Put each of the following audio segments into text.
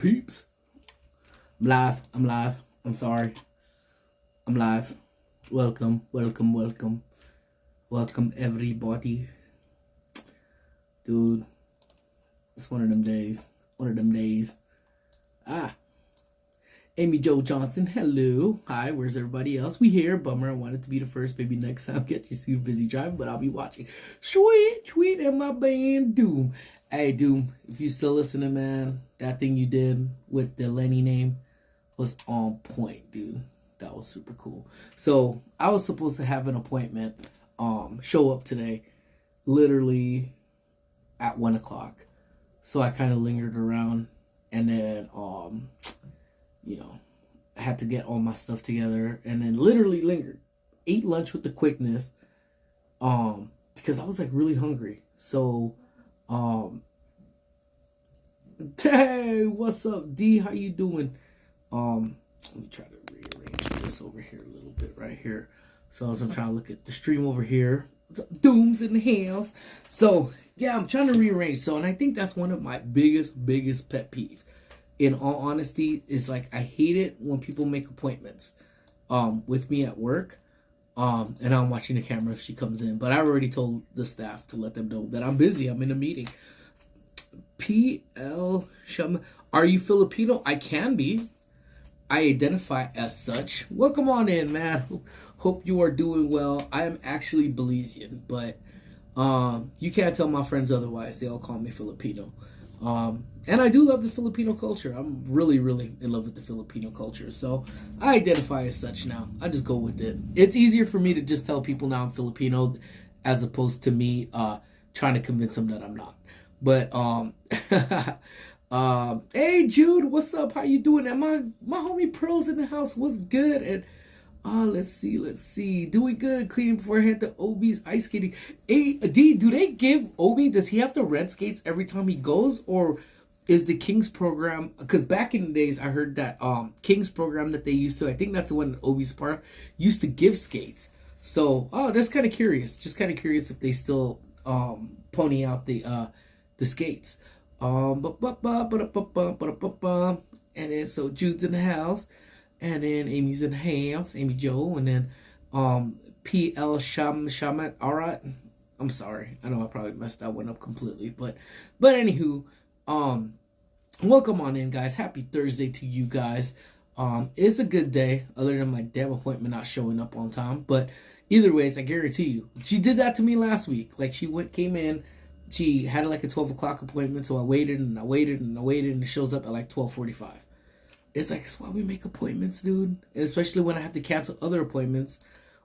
Peeps. I'm live. I'm live. I'm sorry. I'm live. Welcome, welcome, welcome. Welcome, everybody. Dude, it's one of them days. One of them days. Amy Jo Johnson, hello. Hi, where's everybody else? We here. Bummer, I wanted to be the first. Maybe next time get you see busy driving, but I'll be watching. Sweet, and my band Doom. Hey, Doom, if you still listening, man, that thing you did with the Lenny name was on point, dude. That was super cool. So I was supposed to have an appointment, show up today, literally at 1 o'clock. So I kind of lingered around, and then I had to get all my stuff together, and then literally lingered, ate lunch with the quickness, because I was like really hungry. So, hey, what's up, D? How you doing? Let me try to rearrange this over here a little bit right here. So as I'm trying to look at the stream over here, Doom's in the house. So yeah, I'm trying to rearrange. So, and I think that's one of my biggest pet peeves. In all honesty, is like I hate it when people make appointments with me at work, and I'm watching the camera if she comes in. But I already told the staff to let them know that I'm busy. I'm in a meeting. P.L. Shum, are you Filipino? I can be. I identify as such. Welcome on in, man. Hope you are doing well. I am actually Belizean, but you can't tell my friends otherwise. They all call me Filipino. And I do love the Filipino culture. I'm really in love with the Filipino culture. So I identify as such now. I just go with it. It's easier for me to just tell people now I'm Filipino as opposed to me trying to convince them that I'm not. But hey Jude, what's up? How you doing? And my homie Pearl's in the house. What's good? And let's see. Doing good. Cleaning before I head to Obi's ice skating. Hey, D, do they give Obi, does he have to rent skates every time he goes? Or is the Kings program, because back in the days I heard that Kings program that they used to, I think that's the one that Obi's part of, used to give skates. So, that's kind of curious. Just kind of curious if they still pony out the skates. And then so Jude's in the house. And then Amy's in the house, Amy Jo, and then P.L. Shamat. All right, I'm sorry. I know I probably messed that one up completely, but anywho, welcome on in, guys. Happy Thursday to you guys. It's a good day, other than my damn appointment not showing up on time. But either ways, I guarantee you, she did that to me last week. Like came in, she had like a 12 o'clock appointment, so I waited, and it shows up at like 12:45. It's like, it's why we make appointments, dude. And especially when I have to cancel other appointments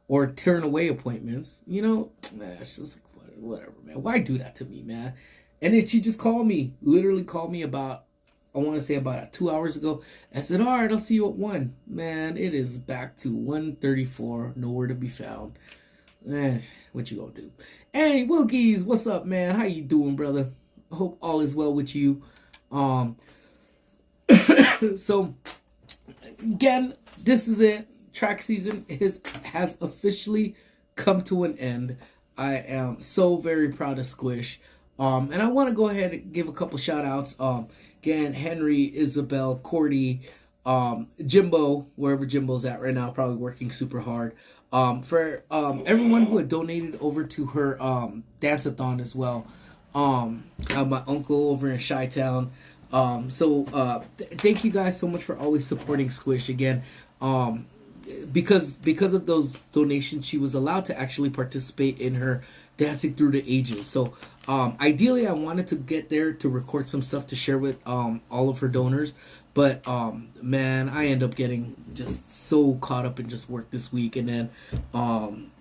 or turn away appointments. You know, man, it's just like, whatever, man. Why do that to me, man? And then she just literally called me about 2 hours ago. I said, all right, I'll see you at 1. Man, it is back to 1:34, nowhere to be found. What you gonna do? Hey, Wilkies, what's up, man? How you doing, brother? I hope all is well with you. So, again, this is it. Track season has officially come to an end. I am so very proud of Squish. And I want to go ahead and give a couple shout outs. Again, Henry, Isabel, Cordy, Jimbo, wherever Jimbo's at right now, probably working super hard. For everyone who had donated over to her dance-a-thon as well. My uncle over in Chi-Town. Thank you guys so much for always supporting Squish. Again, because of those donations, she was allowed to actually participate in her Dancing Through the Ages. So ideally I wanted to get there to record some stuff to share with all of her donors, but man, I end up getting just so caught up in just work this week. And then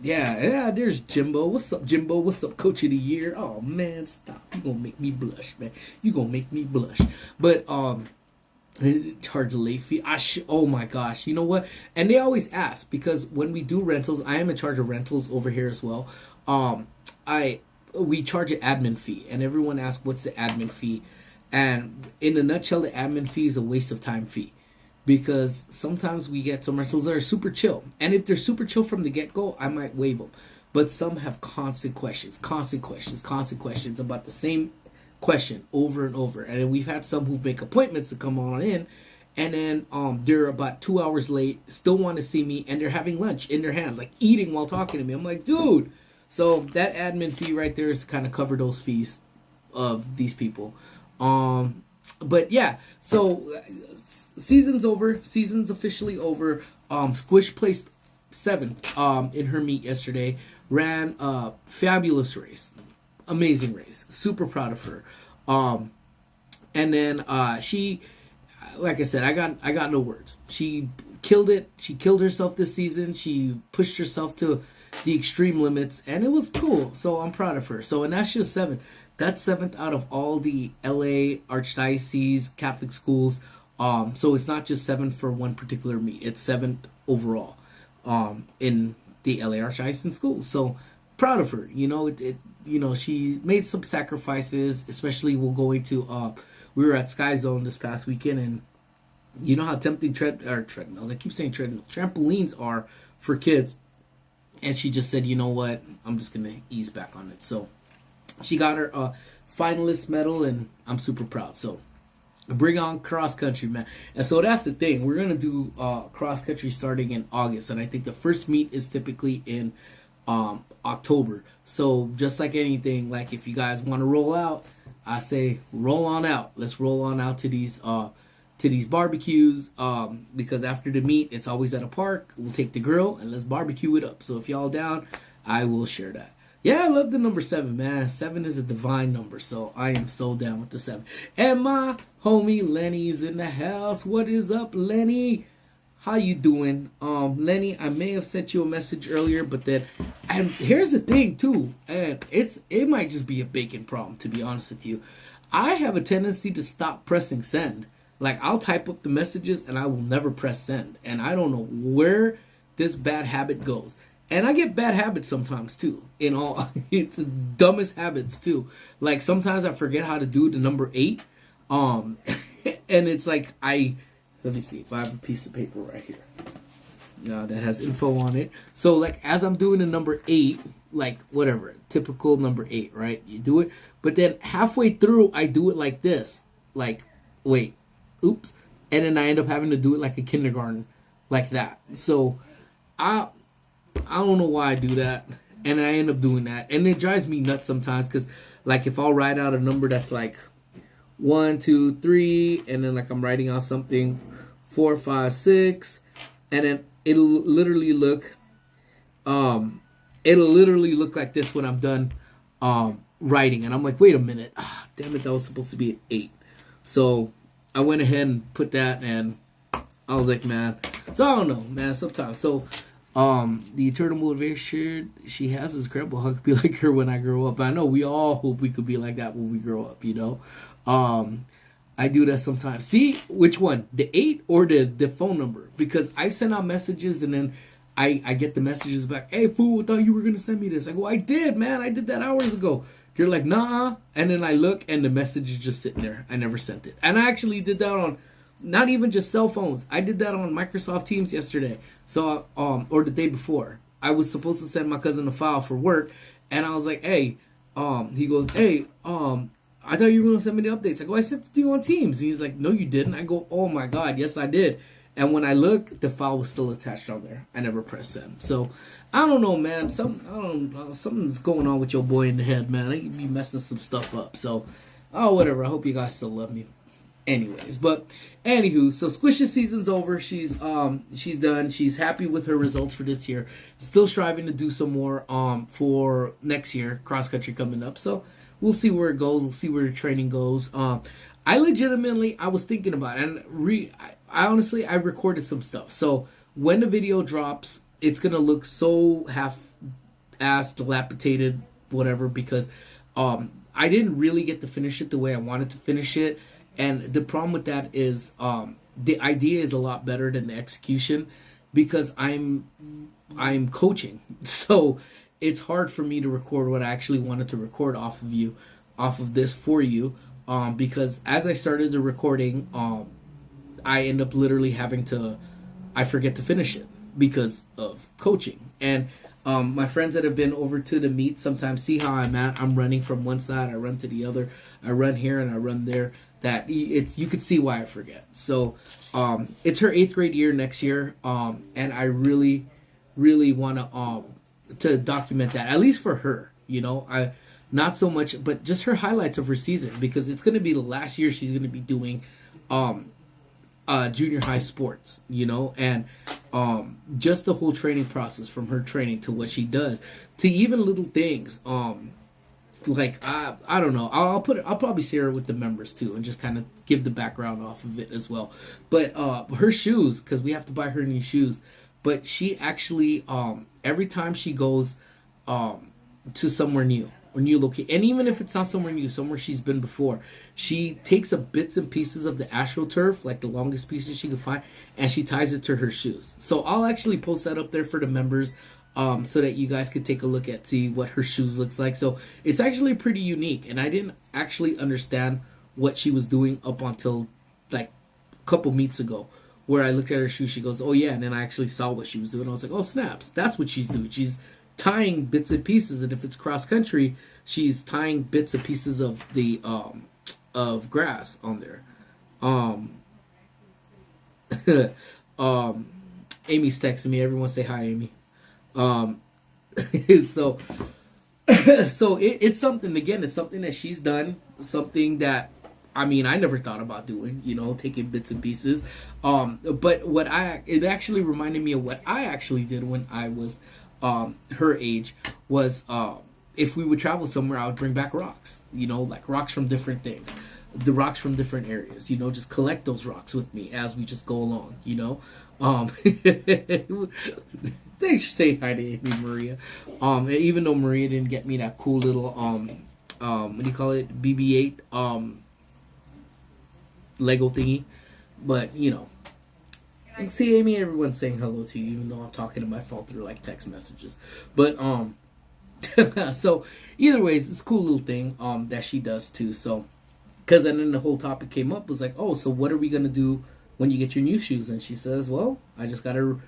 yeah, there's Jimbo. What's up, Jimbo? What's up, Coach of the Year? Oh man, stop. You gonna make me blush, man. You gonna make me blush. But charge a late fee. Oh my gosh, you know what? And they always ask, because when we do rentals, I am in charge of rentals over here as well. We charge an admin fee, and everyone asks, what's the admin fee? And in a nutshell, the admin fee is a waste of time fee, because sometimes we get some rentals that are super chill, and if they're super chill from the get-go, I might waive them. But some have constant questions about the same question over and over. And then we've had some who make appointments to come on in, and then they're about 2 hours late, still want to see me, and they're having lunch in their hand, like eating while talking to me. I'm like, dude. So that admin fee right there is to kind of cover those fees of these people. But yeah, so season's over. Season's officially over. Squish placed 7th in her meet yesterday. Ran a fabulous race, amazing race. Super proud of her. And then she, like I said, I got no words. She killed it. She killed herself this season. She pushed herself to the extreme limits, and it was cool. So I'm proud of her. So, and that's just 7th. That's 7th out of all the LA Archdiocese Catholic schools. So it's not just 7th for one particular meet. It's 7th overall in the LA Archdiocese schools. So proud of her. You know, she made some sacrifices, especially we're going to we were at Sky Zone this past weekend, and you know how tempting treadmills, I keep saying treadmills, trampolines are for kids. And she just said, you know what, I'm just going to ease back on it. So she got her finalist medal, and I'm super proud. So bring on cross country, man. And so that's the thing. We're going to do cross country starting in August. And I think the first meet is typically in October. So just like anything, like if you guys want to roll out, I say roll on out. Let's roll on out to these barbecues, because after the meet, it's always at a park. We'll take the grill and let's barbecue it up. So if y'all down, I will share that. Yeah, I love the number 7, man. 7 is a divine number, so I am so down with the 7. And my homie Lenny's in the house. What is up, Lenny? How you doing? Lenny, I may have sent you a message earlier, but then, and here's the thing too, and it might just be a bacon problem, to be honest with you. I have a tendency to stop pressing send. Like, I'll type up the messages and I will never press send. And I don't know where this bad habit goes. And I get bad habits sometimes too. It's the dumbest habits too. Like, sometimes I forget how to do the number 8. And it's like, let me see if I have a piece of paper right here. That has info on it. So, like, as I'm doing the number 8, like, whatever, typical number 8, right? You do it. But then halfway through, I do it like this. Like, wait. Oops. And then I end up having to do it like a kindergarten, like that. So I don't know why I do that, and I end up doing that, and it drives me nuts sometimes, because like if I'll write out a number that's like 1, 2, 3, and then like I'm writing out something 4, 5, 6, and then it'll literally look like this when I'm done writing, and I'm like, wait a minute, damn it, that was supposed to be an 8. So I went ahead and put that, and I was like, man. So I don't know, man, sometimes. So the eternal motivation she has is incredible. How I could be like her when I grow up. I know we all hope we could be like that when we grow up, you know. I do that sometimes. See, which one? The 8 or the phone number? Because I send out messages, and then I get the messages back. Hey, fool, I thought you were going to send me this. I go, I did, man. I did that hours ago. You're like, nah. And then I look, and the message is just sitting there. I never sent it. And I actually did that on not even just cell phones. I did that on Microsoft Teams yesterday. So, or the day before. I was supposed to send my cousin a file for work. And I was like, hey, he goes, hey, I thought you were going to send me the updates. I go, I sent it to you on Teams. And he's like, no, you didn't. I go, oh my God, yes, I did. And when I look, the file was still attached on there. I never pressed send. So, I don't know, man. Something's going on with your boy in the head, man. I could be messing some stuff up. So, whatever. I hope you guys still love me. Anyways, but anywho, so Squish's season's over. She's done. She's happy with her results for this year. Still striving to do some more for next year, cross country coming up. So we'll see where it goes. We'll see where the training goes. I was thinking about it, and I honestly recorded some stuff. So when the video drops, it's gonna look so half-assed, dilapidated, whatever, because I didn't really get to finish it the way I wanted to finish it. And the problem with that is the idea is a lot better than the execution, because I'm coaching. So it's hard for me to record what I actually wanted to record off of this for you, because as I started the recording, I end up literally I forget to finish it because of coaching. And My friends that have been over to the meet sometimes see how I'm at. I'm running from one side, I run to the other, I run here and I run there. That it's you could see why I forget. So it's her 8th grade year next year, and I really, really want to document that, at least for her. I not so much, but just her highlights of her season, because it's going to be the last year she's going to be doing junior high sports, and just the whole training process, from her training to what she does, to even little things, like I don't know. I'll probably share it with the members too, and just kind of give the background off of it as well. But her shoes, because we have to buy her new shoes. But she actually every time she goes to somewhere new or new location, and even if it's not somewhere new, somewhere she's been before, she takes a bits and pieces of the AstroTurf, like the longest pieces she can find, and she ties it to her shoes. So I'll actually post that up there for the members, so that you guys could take a look at, see what her shoes looks like. So it's actually pretty unique, and I didn't actually understand what she was doing up until like a couple meets ago, where I looked at her shoes. She goes, "Oh yeah," and then I actually saw what she was doing. I was like, "Oh snaps, that's what she's doing. She's tying bits and pieces, and if it's cross country, she's tying bits and pieces of the of grass on there." Amy's texting me. Everyone say hi, Amy. So it's something, again, it's something that she's done, something that I never thought about doing, taking bits and pieces. But it actually reminded me of what I actually did when I was her age, was if we would travel somewhere, I would bring back rocks, like rocks from different things, the rocks from different areas, just collect those rocks with me as we just go along, Thanks for saying hi to Amy Maria. Even though Maria didn't get me that cool little what do you call it, BB-8 Lego thingy, but see, Amy, everyone's saying hello to you, even though I'm talking to my phone through like text messages. But so either ways, it's a cool little thing that she does too. So because then the whole topic came up, was like, oh, so what are we gonna do when you get your new shoes? And she says, well, I just gotta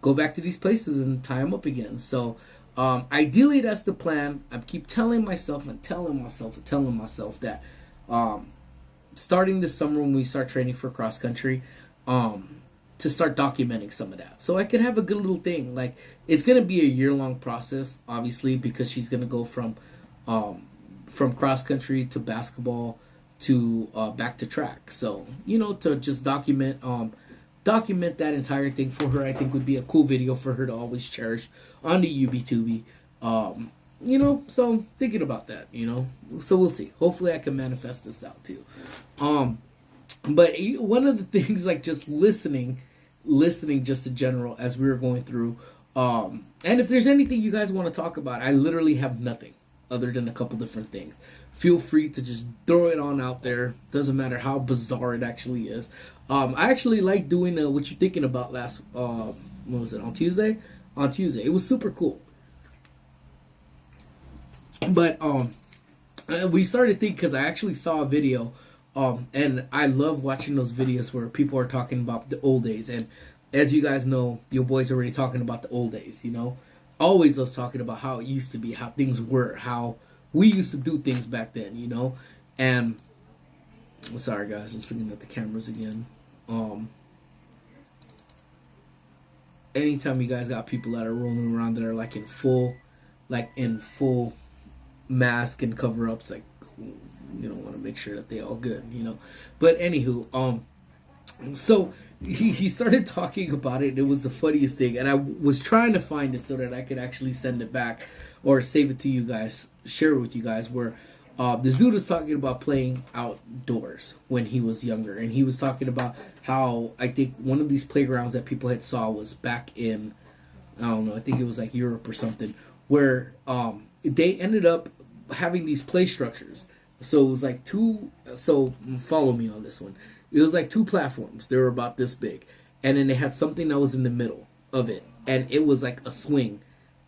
go back to these places and tie them up again. So ideally, that's the plan. I keep telling myself that starting this summer, when we start training for cross country, to start documenting some of that, so I could have a good little thing. Like, it's gonna be a year-long process, obviously, because she's gonna go from cross country to basketball to back to track. So to just document that entire thing for her, I think would be a cool video for her to always cherish on the UBTubi. So thinking about that, so we'll see. Hopefully I can manifest this out too. But one of the things, like just listening just in general as we were going through, and if there's anything you guys want to talk about, I literally have nothing other than a couple different things. Feel free to just throw it on out there. Doesn't matter how bizarre it actually is. I actually like doing what you're thinking about last, what was it, on Tuesday? On Tuesday. It was super cool. But we started thinking, because I actually saw a video, and I love watching those videos where people are talking about the old days. And as you guys know, your boy's already talking about the old days, Always loves talking about how it used to be, how things were, how we used to do things back then, And sorry guys, just looking at the cameras again. Anytime you guys got people that are rolling around that are like in full mask and cover ups, like, you don't want to make sure that they all good, But anywho, so he started talking about it. It was the funniest thing, and I was trying to find it so that I could actually send it back or save it to you guys, share it with you guys, where this dude was talking about playing outdoors when he was younger, and he was talking about how, I think one of these playgrounds that people had saw was back in, I don't know, I think it was like Europe or something, where they ended up having these play structures. So it was like so follow me on this one. It was like 2 platforms. They were about this big. And then they had something that was in the middle of it. And it was like a swing,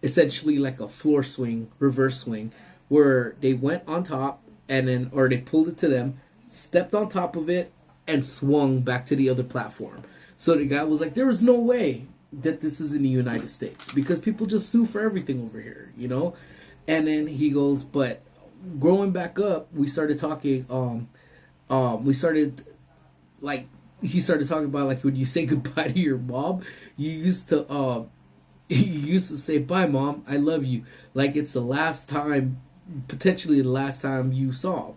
essentially like a floor swing, reverse swing, where they went on top and then, or they pulled it to them, stepped on top of it, and swung back to the other platform. So the guy was like, there was no way that this is in the United States because people just sue for everything over here, you know. And then he goes, but growing back up, we started talking. We started like he started talking about like when you say goodbye to your mom, you used to you used to say, "Bye, mom, I love you," like it's the last time, potentially the last time you saw him.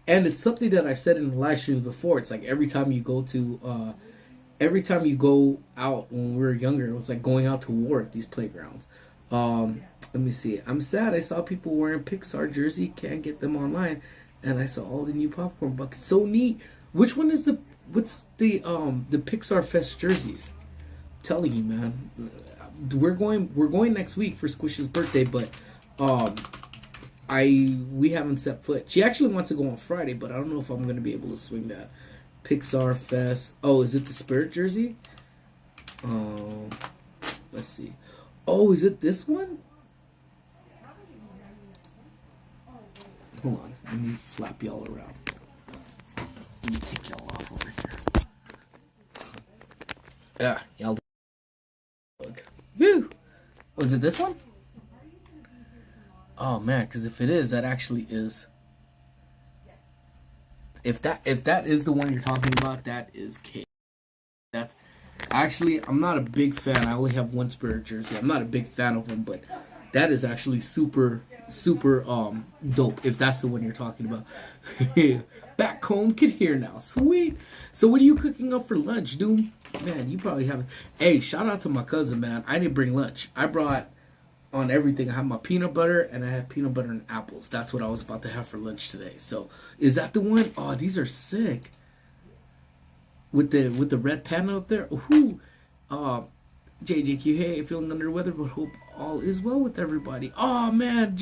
And it's something that I've said in the live streams before. It's like every time you go out when we were younger, it was like going out to war at these playgrounds. Let me see. I'm sad I saw people wearing Pixar jersey. Can't get them online, and I saw all the new popcorn buckets. So neat. Which one is what's the Pixar Fest jerseys? I'm telling you, man. We're going next week for Squish's birthday, but we haven't set foot. She actually wants to go on Friday, but I don't know if I'm gonna be able to swing that. Pixar Fest. Oh, is it the Spirit jersey? Let's see. Oh, is it this one? Hold on. Let me flap y'all around. Let me take y'all off over here. Yeah, y'all. Woo! Oh, is it this one? Oh man, because if it is, that actually is. If that is the one you're talking about, that is K. That's actually, I'm not a big fan. I only have one Spirit jersey. I'm not a big fan of them, but that is actually super dope. If that's the one you're talking about. Back home, can hear now. Sweet. So what are you cooking up for lunch, Doom? Man, you probably haven't. Hey, shout out to my cousin, man. I didn't bring lunch. I brought on everything. I have my peanut butter, and I had peanut butter and apples. That's what I was about to have for lunch today. So, is that the one? Oh, these are sick. With the red panda up there. Ooh. JJQ, hey, feeling under the weather, but hope all is well with everybody. Oh man,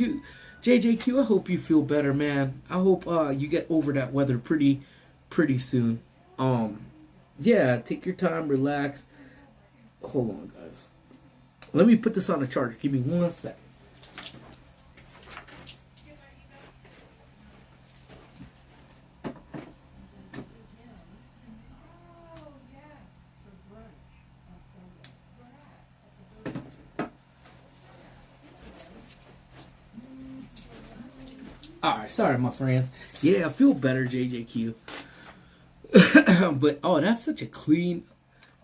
JJQ, I hope you feel better, man. I hope you get over that weather pretty soon. Yeah, take your time, relax. Hold on, guys. Let me put this on a charger. Give me 1 second. Alright, sorry, my friends. Yeah, I feel better, JJQ. But, oh, that's such a clean...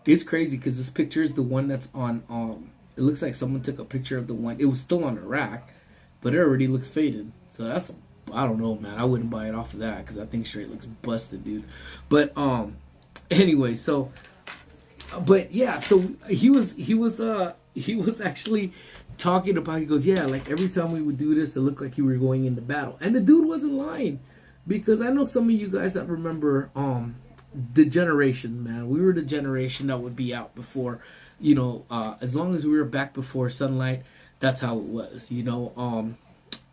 It's crazy because this picture is the one that's on... It looks like someone took a picture of the one. It was still on the rack, but it already looks faded. So that's... I don't know, man. I wouldn't buy it off of that because that thing straight looks busted, dude. But, anyway, so... But, yeah, so he was actually... talking about, he goes, yeah, like every time we would do this, it looked like you were going into battle. And the dude wasn't lying, because I know some of you guys that remember the generation, man. We were the generation that would be out before, you know, as long as we were back before sunlight, that's how it was, you know.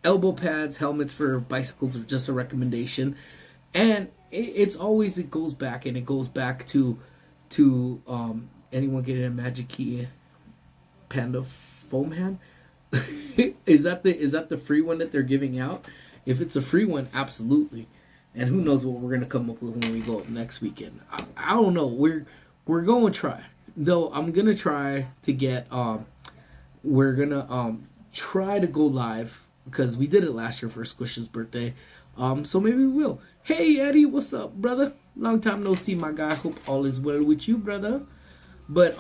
Elbow pads, helmets for bicycles are just a recommendation. And it goes back to anyone getting a Magic Key Panda foam hand? is that the free one that they're giving out? If it's a free one, absolutely. And who knows what we're gonna come up with when we go up next weekend? I don't know. We're going to try. Though I'm gonna try to get we're gonna try to go live because we did it last year for Squish's birthday. So maybe we will. Hey Eddie, what's up, brother? Long time no see, my guy. Hope all is well with you, brother. But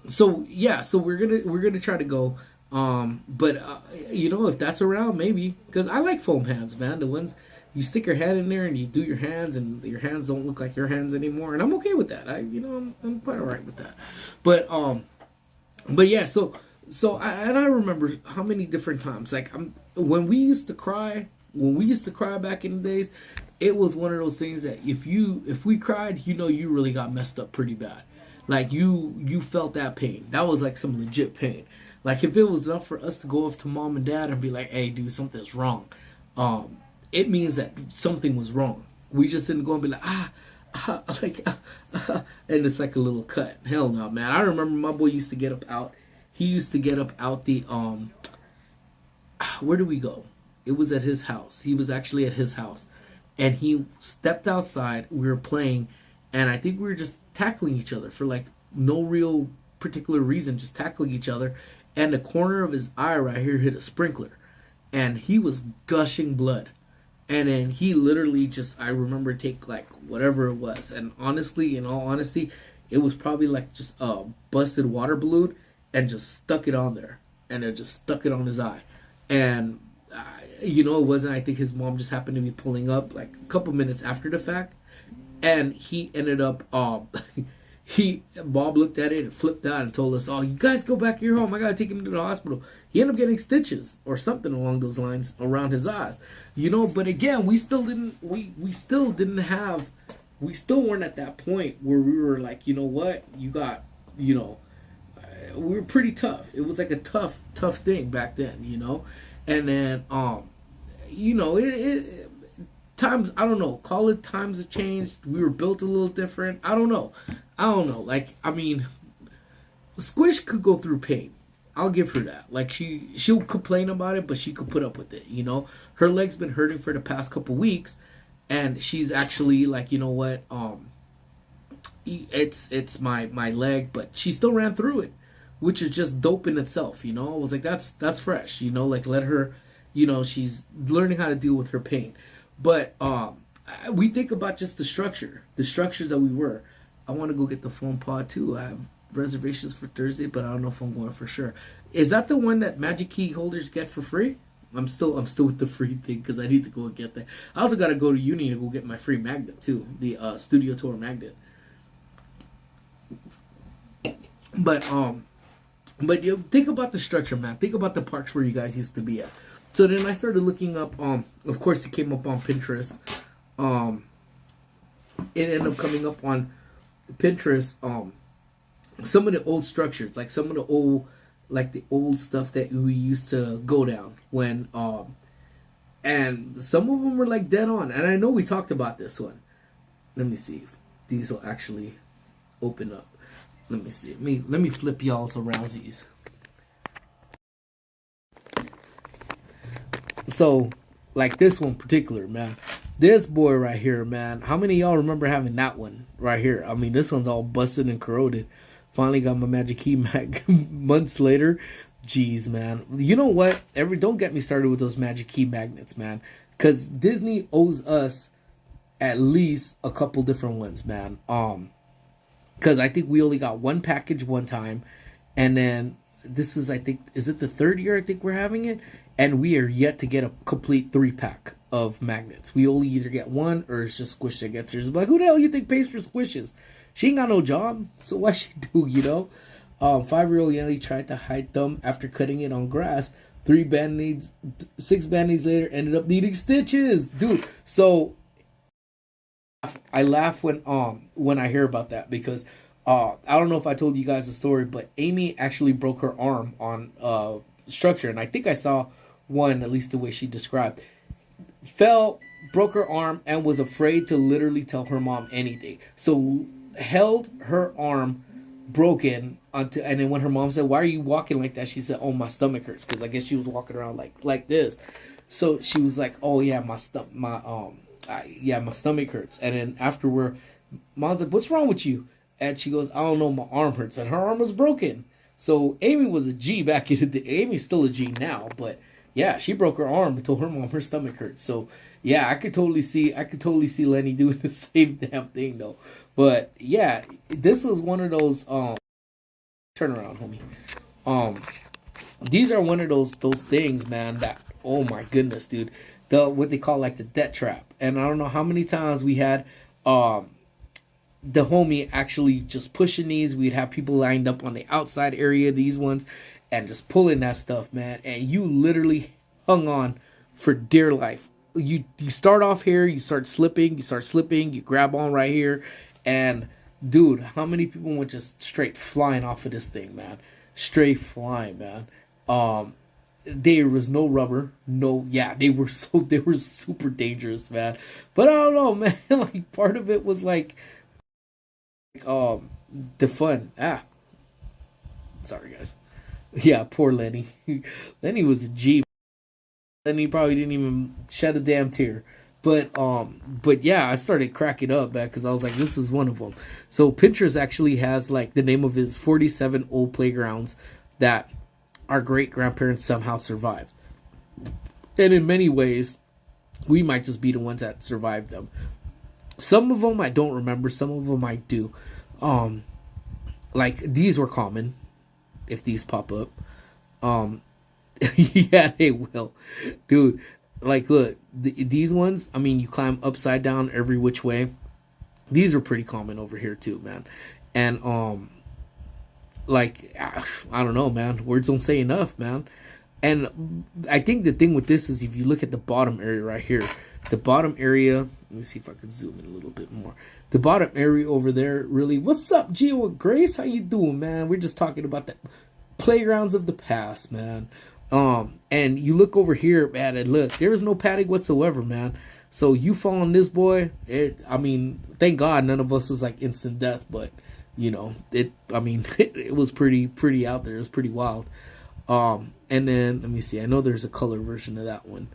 so yeah, so we're gonna try to go. But you know, if that's around, maybe, because I like foam hands, man. The ones you stick your hand in there and you do your hands, and your hands don't look like your hands anymore, and I'm okay with that. I'm quite alright with that. But yeah, so I remember how many different times, like when we used to cry back in the days, it was one of those things that if we cried, you know, you really got messed up pretty bad. Like, you felt that pain. That was, like, some legit pain. Like, if it was enough for us to go up to mom and dad and be like, hey, dude, something's wrong. It means that something was wrong. We just didn't go and be like, and it's like a little cut. Hell no, man. I remember my boy used to get up out. He used to get up out the, where did we go? It was at his house. He was actually at his house. And he stepped outside. We were playing. And I think we were just tackling each other for, like, no real particular reason, just tackling each other, and the corner of his eye right here hit a sprinkler, and he was gushing blood. And then he literally just, I remember, take like whatever it was, and honestly, in all honesty, it was probably like just a busted water balloon, and just stuck it on there, and it just stuck it on his eye. And it wasn't, I think his mom just happened to be pulling up like a couple minutes after the fact, and he ended up Bob looked at it and flipped out and told us, "Oh, you guys go back to your home. I gotta take him to the hospital." He ended up getting stitches or something along those lines around his eyes, But again, we still weren't at that point where we were like, you know what, we were pretty tough. It was like a tough thing back then, and then times, I don't know, call it times have changed. We were built a little different. I don't know. Like, I mean, Squish could go through pain. I'll give her that. Like, she'll complain about it, but she could put up with it, Her leg's been hurting for the past couple weeks, and she's actually like, you know what, it's my leg, but she still ran through it, which is just dope in itself, I was like, that's fresh, like, let her, she's learning how to deal with her pain. But we think about just the structures that we were. I want to go get the foam pod too. I have reservations for Thursday, but I don't know if I'm going for sure. Is that the one that Magic Key holders get for free? I'm still with the free thing because I need to go and get that. I also got to go to uni to go get my free magnet too, the Studio Tour magnet. But you think about the structure, man. Think about the parks where you guys used to be at. So then I started looking up. Of course, it came up on Pinterest. It ended up coming up on Pinterest. Some of the old structures, like some of the old stuff that we used to go down when. And some of them were like dead on. And I know we talked about this one. Let me see if these will actually open up. Let me see. Let me flip y'all's around these. So, like this one particular, man. This boy right here, man. How many of y'all remember having that one right here? I mean, this one's all busted and corroded. Finally got my Magic Key mag months later. Jeez, man. You know what? Don't get me started with those Magic Key magnets, man. Because Disney owes us at least a couple different ones, man. Because I think we only got one package one time. And then this is, I think, is it the third year I think we're having it? And we are yet to get a complete 3-pack of magnets. We only either get one or it's just Squish that gets hers. Like, who the hell you think pays for Squishes? She ain't got no job, so what she do, 5-year-old Yelly tried to hide them after cutting it on grass. 6 band-aids later, ended up needing stitches. Dude, so I laugh when I hear about that because I don't know if I told you guys the story, but Amy actually broke her arm on structure, and I think I saw one, at least the way she described. Fell, broke her arm, and was afraid to literally tell her mom anything. So held her arm broken until, and then when her mom said, "Why are you walking like that?" She said, "Oh, my stomach hurts," because I guess she was walking around like this. So she was like, "Oh yeah, my stomach hurts." And then afterward, mom's like, "What's wrong with you?" And she goes, "I don't know, my arm hurts," and her arm was broken. So Amy was a G back in the day. Amy's still a G now, but yeah, she broke her arm and told her mom her stomach hurt. So yeah, I could totally see Lenny doing the same damn thing though. But yeah, this was one of those turn around, homie. These are one of those things, man, that, oh my goodness, dude. What they call like the debt trap. And I don't know how many times we had the homie actually just pushing these. We'd have people lined up on the outside area, these ones, and just pulling that stuff, man. And you literally hung on for dear life. You start off here, you start slipping, you grab on right here, and dude, how many people went just straight flying off of this thing, man? Straight flying, man. There was no rubber, they were super dangerous, man. But I don't know, man. Like, part of it was like the fun. Sorry guys. Yeah, poor Lenny. Lenny was a G. Lenny probably didn't even shed a damn tear but yeah, I started cracking up, man, because I was like, this is one of them. So Pinterest actually has like the name of his 47 old playgrounds that our great grandparents somehow survived. And in many ways, we might just be the ones that survived them. Some of them I don't remember, some of them I do. Like these were common, if these pop up. Yeah, they will, dude. Like, look, these ones. I mean, you climb upside down every which way. These are pretty common over here too, man. And like I don't know, man. Words don't say enough, man. And I think the thing with this is if you look at the bottom area right here, the bottom area. Let me see if I can zoom in a little bit more. The bottom area over there, really. What's up, Gio and Grace? How you doing, man? We're just talking about the playgrounds of the past, man. And you look over here, man, and look, there is no padding whatsoever, man. So you fall on this boy. I mean, thank God none of us was like instant death, but you know, I mean, it was pretty out there. It was pretty wild. And then let me see. I know there's a color version of that one.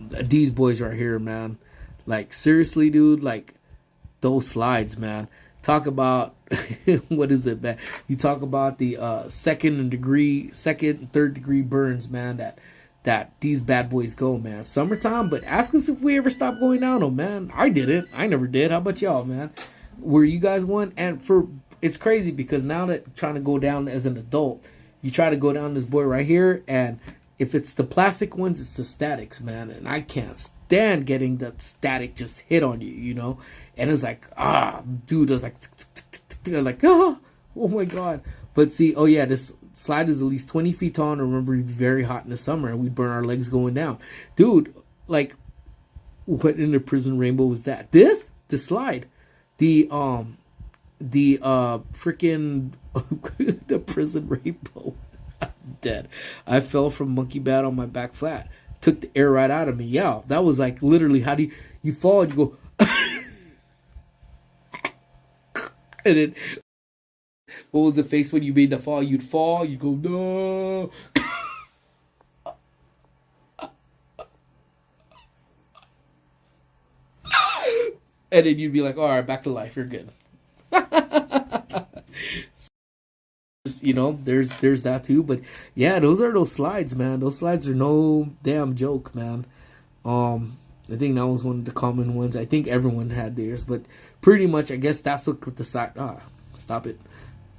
These boys right here, man. Like seriously, dude. Like those slides, man. Talk about what is it, man? You talk about the second and third degree burns, man. That these bad boys go, man. Summertime, but ask us if we ever stop going down them, man. I didn't. I never did. How about y'all, man? Were you guys one? And it's crazy because now that trying to go down as an adult, you try to go down this boy right here, and if it's the plastic ones, it's the statics, man. And I can't stand getting that static just hit on you, you know. And it's like, dude, it's like, oh my god. But see, oh yeah, this slide is at least 20 feet tall, and I remember it'd be very hot in the summer, and we'd burn our legs going down, dude. Like, what in the prison rainbow was that? The slide, the freaking the prison rainbow. I'm dead. I fell from monkey bat on my back flat. Took the air right out of me. Yeah, that was like literally how do you fall and you go. And then, what was the face when you made the fall? You'd fall, you go, no. And then you'd be like, all right, back to life. You're good. You know, there's that too. But yeah, those are those slides, man. Those slides are no damn joke, man. I think that was one of the common ones. I think everyone had theirs, but pretty much, I guess that's what the side. Stop it.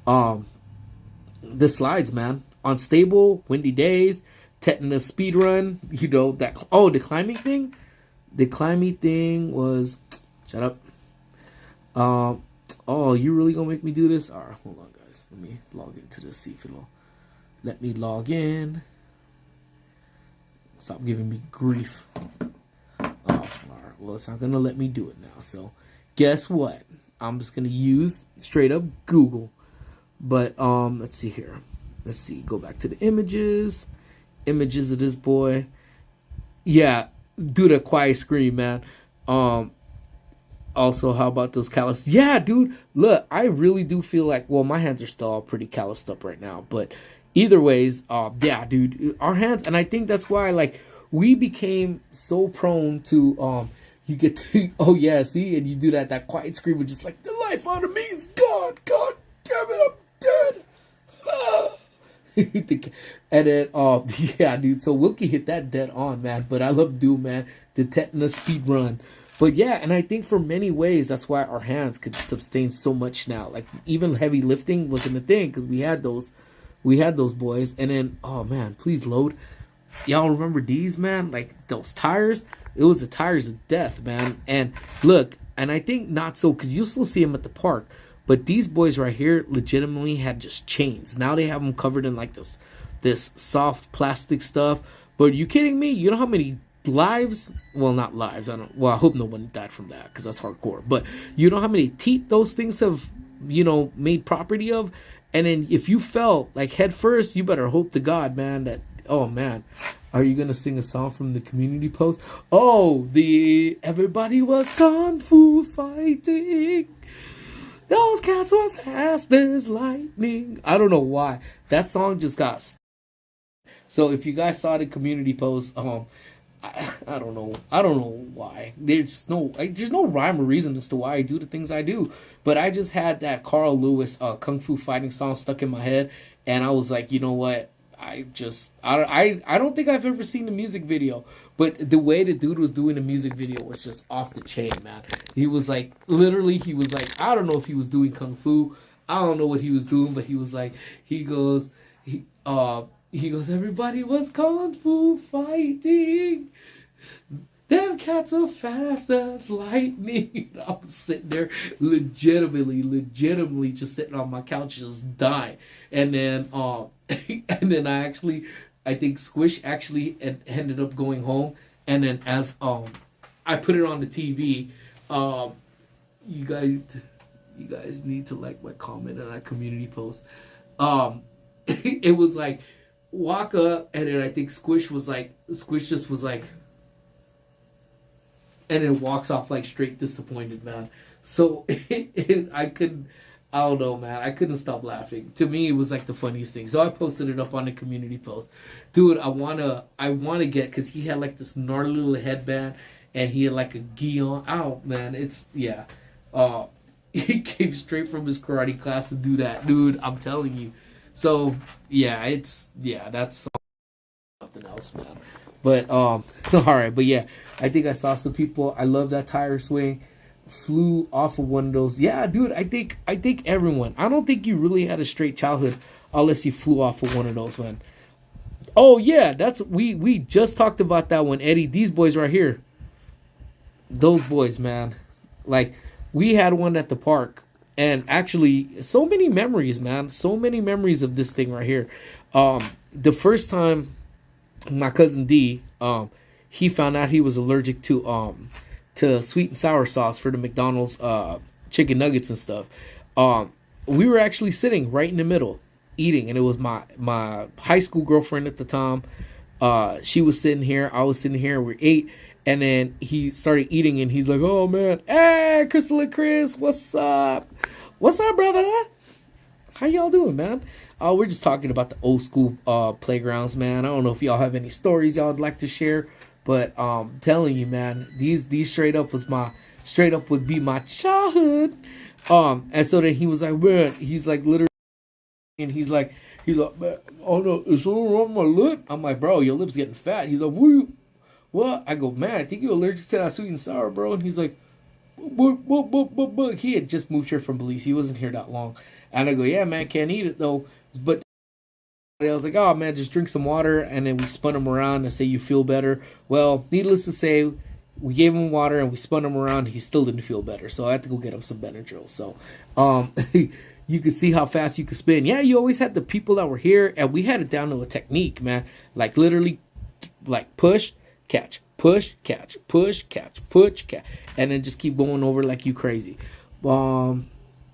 The slides, man. Unstable, windy days, tetanus speed run. You know that. Oh, the climbing thing. The climbing thing was. Shut up. Oh, you really gonna make me do this? All right, hold on, guys. Let me log into this. See if it'll let me log in. Stop giving me grief. Alright, well, it's not gonna let me do it now. So, guess what? I'm just gonna use straight up Google. But let's see here. Let's see. Go back to the images. Images of this boy. Yeah, do the quiet scream, man. Also, how about those callus? Yeah, dude. Look, I really do feel like. Well, my hands are still all pretty calloused up right now, but either ways, yeah, dude. Our hands, and I think that's why, like, we became so prone to you get to oh yeah, see, and you do that quiet scream with just like the life out of me is gone. God damn it, I'm dead. And then yeah, dude. So Wilkie hit that dead on, man. But I love Doom, man. The tetanus speed run. But yeah, and I think for many ways that's why our hands could sustain so much now. Like even heavy lifting wasn't a thing because we had those boys. And then oh man, please load. Y'all remember these, man? Like those tires? It was the tires of death, man. And look, and I think not so because you still see them at the park. But these boys right here legitimately had just chains. Now they have them covered in like this soft plastic stuff. But are you kidding me? You know how many lives? Well, not lives. I hope no one died from that because that's hardcore. But you know how many teeth those things have, made property of? And then if you fell like head first, you better hope to God, man, that, oh man, are you going to sing a song from the community post? Oh, the everybody was kung fu fighting. Those cats were fast as lightning. I don't know why. That song just got... So if you guys saw the community post, I don't know. I don't know why. There's no rhyme or reason as to why I do the things I do. But I just had that Carl Lewis kung fu fighting song stuck in my head, and I was like, you know what? I don't think I've ever seen the music video, but the way the dude was doing the music video was just off the chain, man. He was like, literally, he was like, I don't know if he was doing kung fu. I don't know what he was doing, but he was like, he goes, everybody was kung fu fighting. Them cats are fast as lightning. I was sitting there legitimately just sitting on my couch just dying. And then and then I think Squish actually ended up going home. And then as I put it on the TV, you guys need to like my comment on that community post. It was like walk up, and then I think Squish just was like, and then walks off like straight disappointed, man. So I don't know, man. I couldn't stop laughing. To me, it was like the funniest thing. So I posted it up on the community post. Dude, I wanna get, because he had like this gnarly little headband, and he had like a gi on. Oh man, it's yeah. He came straight from his karate class to do that, dude. I'm telling you. So yeah, that's something else, man. But all right, but yeah, I think I saw some people. I love that tire swing. Flew off of one of those. Yeah, dude, I think everyone. I don't think you really had a straight childhood unless you flew off of one of those, man. Oh yeah, we just talked about that one, Eddie. These boys right here. Those boys, man. Like, we had one at the park. And actually, so many memories, man. So many memories of this thing right here. The first time my cousin D, he found out he was allergic to sweet and sour sauce for the McDonald's chicken nuggets and stuff. We were actually sitting right in the middle eating, and it was my high school girlfriend at the time. She was sitting here, I was sitting here, we ate, and then he started eating, and he's like, oh man, hey, Crystal and Chris, what's up? What's up, brother? How y'all doing, man? We're just talking about the old school playgrounds, man. I don't know if y'all have any stories y'all would like to share, but telling you, man, these straight up would be my childhood. And so then he was like, man, he's like literally, and he's like, man, oh no, it's all on my lip. I'm like, bro, your lip's getting fat. He's like, what? I go, man, I think you're allergic to that sweet and sour, bro. And he's like, but he had just moved here from Belize. He wasn't here that long. And I go, yeah, man, can't eat it though. But I was like, oh man, just drink some water. And then we spun him around and say you feel better. Well, needless to say, we gave him water and we spun him around. He still didn't feel better, so I had to go get him some Benadryl. So you could see how fast you could spin. Yeah, you always had the people that were here, and we had it down to a technique, man. Like literally, like push, catch, push, catch, push, catch, push, catch, and then just keep going over like you crazy. What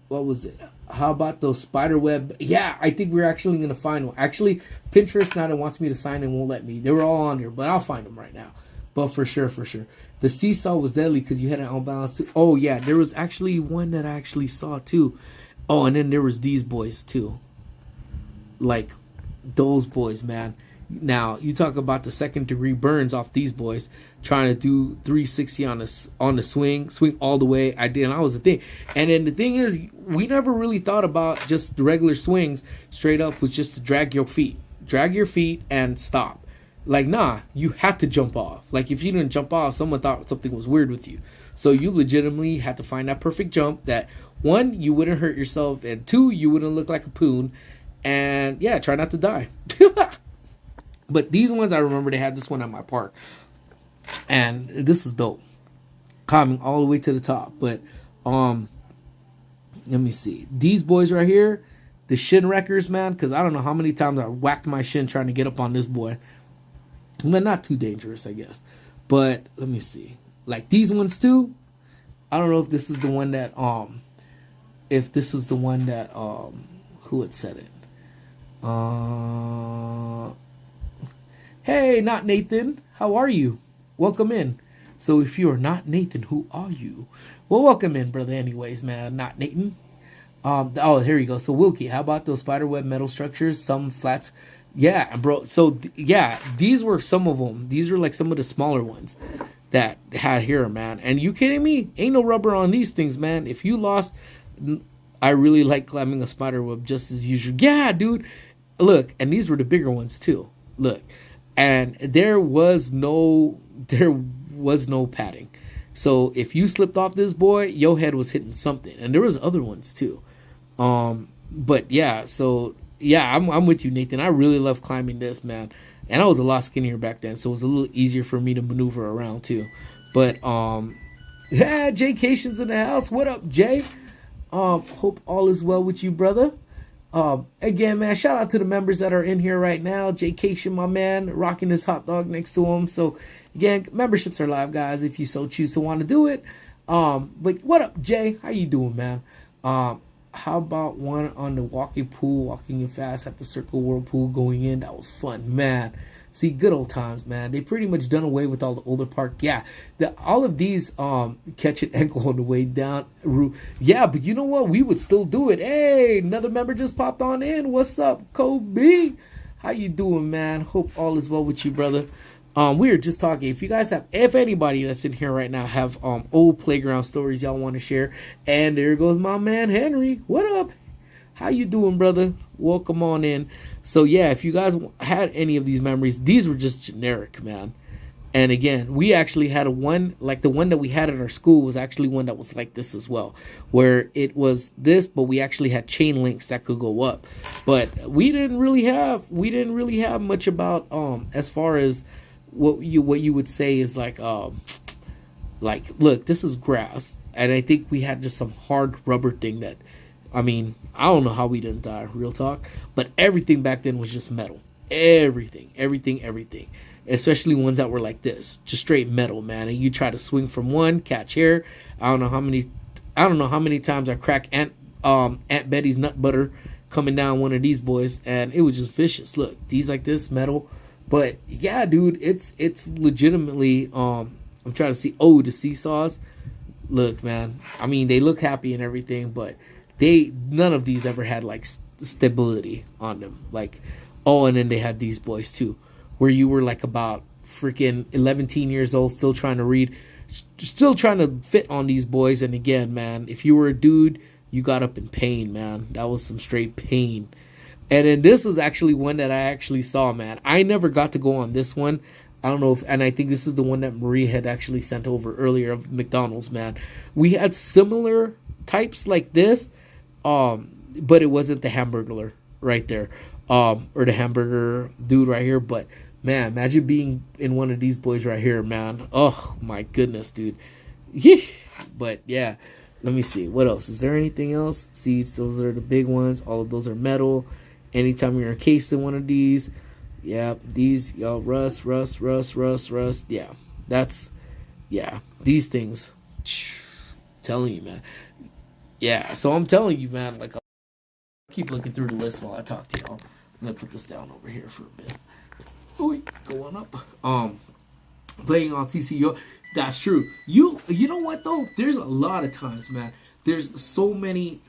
was it? How about those spider web? Yeah, I think we're actually going to find one. Actually, Pinterest now that wants me to sign in won't let me. They were all on there, but I'll find them right now. But for sure. The seesaw was deadly because you had an unbalanced. Oh, yeah, there was actually one that I actually saw too. Oh, and then there was these boys too. Like, those boys, man. Now, you talk about the second degree burns off these boys trying to do 360 on the swing all the way. I did, and I was the thing. And then the thing is, we never really thought about just the regular swings. Straight up was just to drag your feet and stop. Like, nah, you had to jump off. Like, if you didn't jump off, someone thought something was weird with you. So you legitimately had to find that perfect jump that, one, you wouldn't hurt yourself, and two, you wouldn't look like a poon. And yeah, try not to die. But these ones, I remember they had this one at my park. And this is dope. Climbing all the way to the top. But, let me see. These boys right here, the shin wreckers, man, because I don't know how many times I whacked my shin trying to get up on this boy. But not too dangerous, I guess. But, let me see. Like these ones too. I don't know if this is the one that, who had said it? Hey, not Nathan. How are you? Welcome in. So if you are not Nathan, who are you? Well, welcome in, brother. Anyways, man, not Nathan. Oh, here you go. So Wilkie, how about those spiderweb metal structures? Some flats. Yeah, bro. So yeah, these were some of them. These were like some of the smaller ones that had here, man. And you kidding me? Ain't no rubber on these things, man. If you lost, I really like climbing a spider web just as usual. Yeah, dude. Look, and these were the bigger ones too. Look, and there was no padding. So if you slipped off this boy, your head was hitting something. And there was other ones too. But yeah, so yeah, I'm with you, Nathan. I really love climbing this, man. And I was a lot skinnier back then, so it was a little easier for me to maneuver around too. But yeah, Jay Cation's in the house. What up, Jay? Hope all is well with you, brother. Again, man, shout out to the members that are in here right now. Jay Cation, my man, rocking his hot dog next to him. So again, memberships are live, guys, if you so choose to want to do it. But what up, Jay? How you doing, man? How about one on the walking pool, walking in fast at the Circle Whirlpool going in? That was fun, man. See, good old times, man. They pretty much done away with all the older park. Yeah, all of these catch an ankle on the way down. Yeah, but you know what? We would still do it. Hey, another member just popped on in. What's up, Kobe? How you doing, man? Hope all is well with you, brother. We were just talking. If anybody that's in here right now have old playground stories y'all want to share, and there goes my man Henry. What up? How you doing, brother? Welcome on in. So yeah, if you guys had any of these memories, these were just generic, man. And again, we actually had like the one that we had at our school was actually one that was like this as well, where it was this, but we actually had chain links that could go up. But we didn't really have much about as far as what you would say is like look, this is grass, and I think we had just some hard rubber thing that, I mean, I don't know how we didn't die, real talk, but everything back then was just metal. Everything. Especially ones that were like this, just straight metal, man. And you try to swing from one, catch air. I don't know how many times I cracked Aunt Betty's nut butter coming down one of these boys, and it was just vicious. Look, these like this metal. But yeah, dude, it's legitimately I'm trying to see the seesaws. Look, man, I mean, they look happy and everything, but none of these ever had like stability on them. Like, and then they had these boys too, where you were like about freaking 11 years old, still trying to read, still trying to fit on these boys. And again, man, if you were a dude, you got up in pain, man. That was some straight pain. And then this was actually one that I actually saw, man. I never got to go on this one. I don't know and I think this is the one that Marie had actually sent over earlier of McDonald's, man. We had similar types like this, but it wasn't the Hamburglar right there, or the hamburger dude right here. But man, imagine being in one of these boys right here, man. Oh my goodness, dude. But yeah, let me see. What else? Is there anything else? See, those are the big ones. All of those are metal. Anytime you're encased in one of these, yeah, these, rust. Yeah, these things. Telling you, man. Yeah, so I'm telling you, man, like, I'll keep looking through the list while I talk to y'all. I'm gonna put this down over here for a bit. Ooh, going up. Playing on TCU. That's true. You know what though? There's a lot of times, man. There's so many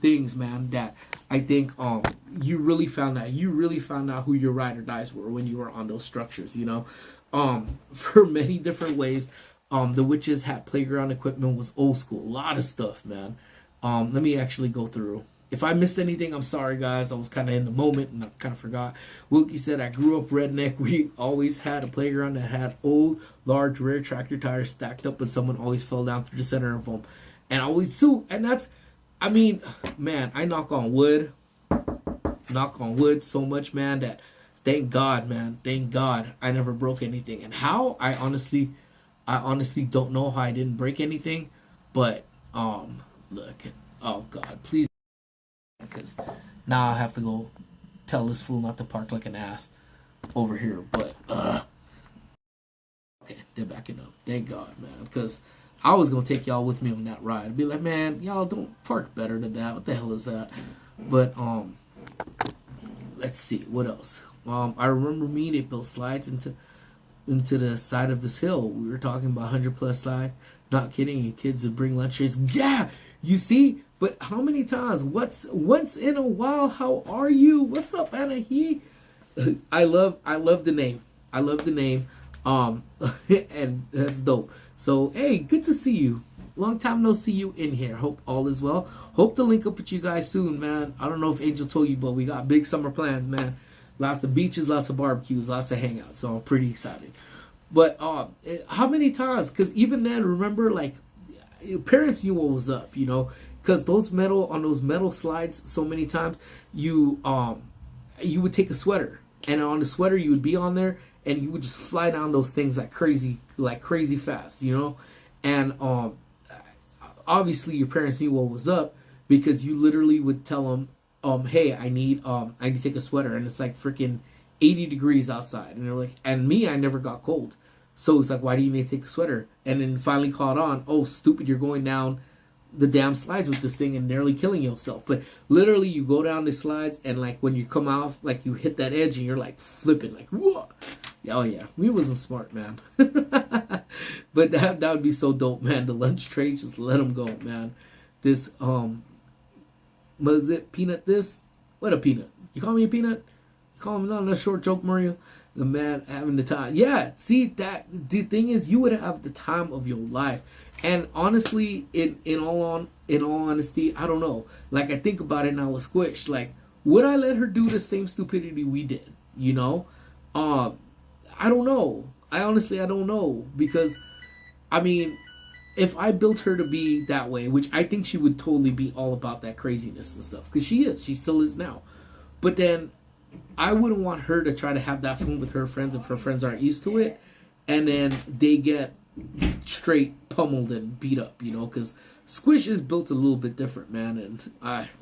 things, man, that I think you really found out. You really found out who your ride or dies were when you were on those structures, you know. For many different ways. The Witches Hat playground equipment was old school. A lot of stuff, man. Let me actually go through. If I missed anything, I'm sorry, guys. I was kind of in the moment and I kind of forgot. Wilkie said, I grew up redneck. We always had a playground that had old, large, rear tractor tires stacked up, and someone always fell down through the center of them. And always too. And that's, I mean, man, I knock on wood so much, man, that thank God, man. Thank God I never broke anything. And how? I honestly don't know how I didn't break anything. But, look, oh God, please. Because now I have to go tell this fool not to park like an ass over here. But okay, they're backing up. Thank God, man. Because I was gonna take y'all with me on that ride. I'd be like, man, y'all don't park better than that. What the hell is that? But let's see what else. I remember they built slides into the side of this hill. We were talking about 100+ slide. Not kidding. And kids would bring lunches. Yeah, you see. But how many times? Once in a while. How are you? What's up, Anahi? I love the name. I love the name. Um, and that's dope. So hey, good to see you. Long time no see you in here. Hope all is well. Hope to link up with you guys soon, man. I don't know if Angel told you, but we got big summer plans, man. Lots of beaches, lots of barbecues, lots of hangouts. So I'm pretty excited. But how many times? Because even then, remember, like parents knew what was up, you know. Because those metal slides, so many times you would take a sweater, and on the sweater you would be on there, and you would just fly down those things like crazy fast, you know. And obviously your parents knew what was up because you literally would tell them, hey, I need to take a sweater, and it's like freaking 80 degrees outside, and they're like, and me, I never got cold, so it's like, why do you need to take a sweater? And then finally caught on, oh stupid, you're going down the damn slides with this thing and nearly killing yourself. But literally you go down the slides, and like when you come off, like you hit that edge and you're like flipping like, whoa. Oh yeah, we wasn't smart, man. But that would be so dope, man. The lunch tray, just let them go, man. This was it peanut? This what a peanut? You call me a peanut? You call me not a short joke, Mario? The man having the time. Yeah, see that the thing is, you would have the time of your life. And honestly, in all honesty, I don't know. Like I think about it now with Squish. Like, would I let her do the same stupidity we did? You know, I don't know. I don't know, because I mean, if I built her to be that way, which I think she would totally be all about that craziness and stuff, because she still is now. But then I wouldn't want her to try to have that fun with her friends if her friends aren't used to it, and then they get straight pummeled and beat up, you know, because Squish is built a little bit different, man, and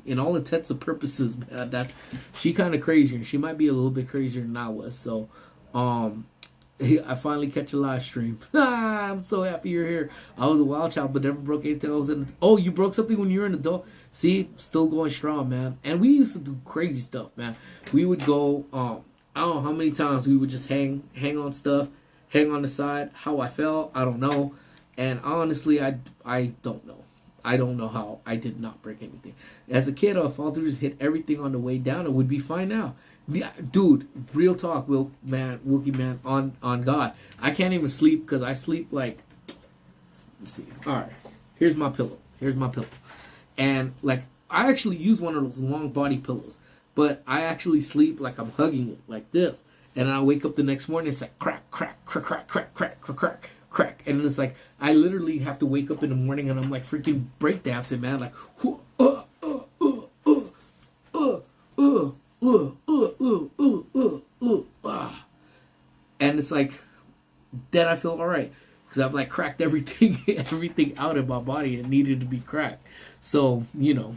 in all intents and purposes, man, that she kind of crazier. She might be a little bit crazier than I was, so I finally catch a live stream. I'm so happy you're here. I was a wild child, but never broke anything. I was in. Oh, you broke something when you were an adult. See, still going strong, man. And we used to do crazy stuff, man. We would go. I don't know how many times we would just hang on stuff, hang on the side. How I fell, I don't know. And honestly, I don't know. I don't know how I did not break anything. As a kid, I'll fall through, hit everything on the way down, it would be fine now. Yeah, dude, real talk, Wilkie man, on God, I can't even sleep because I sleep like. Let's see. All right, here's my pillow. And like I actually use one of those long body pillows, but I actually sleep like I'm hugging it like this, and I wake up the next morning, it's like crack, crack, crack, crack, crack, crack, crack, crack, crack, and it's like I literally have to wake up in the morning and I'm like freaking breakdancing, man, like. And it's like, then I feel alright. Because I've like cracked everything out of my body that needed to be cracked. So, you know.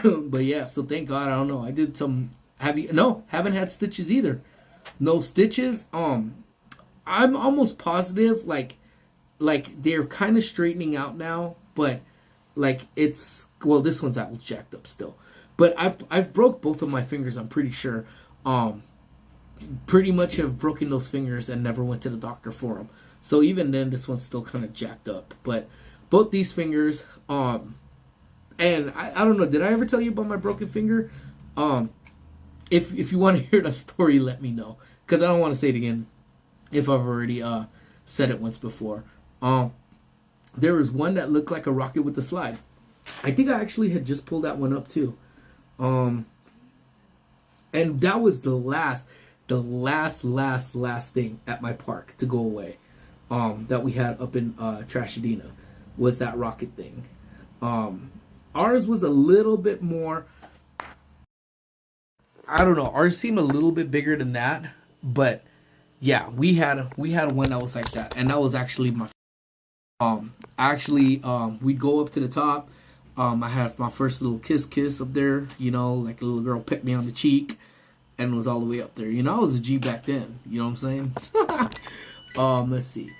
But yeah, so thank God, I don't know. I did some haven't had stitches either. No stitches. I'm almost positive like they're kind of straightening out now, but like it's, well, this one's all jacked up still. But I've broke both of my fingers, I'm pretty sure. Pretty much have broken those fingers and never went to the doctor for them. So even then, this one's still kind of jacked up. But both these fingers, and I don't know, did I ever tell you about my broken finger? If you want to hear the story, let me know, because I don't want to say it again if I've already said it once before. There was one that looked like a rocket with a slide. I think I actually had just pulled that one up too. And that was the last thing at my park to go away. That we had up in Trashadena was that rocket thing. Ours was a little bit more, I don't know, ours seemed a little bit bigger than that, but yeah, we had one that was like that, and that was actually my we'd go up to the top. I had my first little kiss up there, you know, like a little girl pecked me on the cheek, and was all the way up there. You know, I was a G back then. You know what I'm saying? Let's see.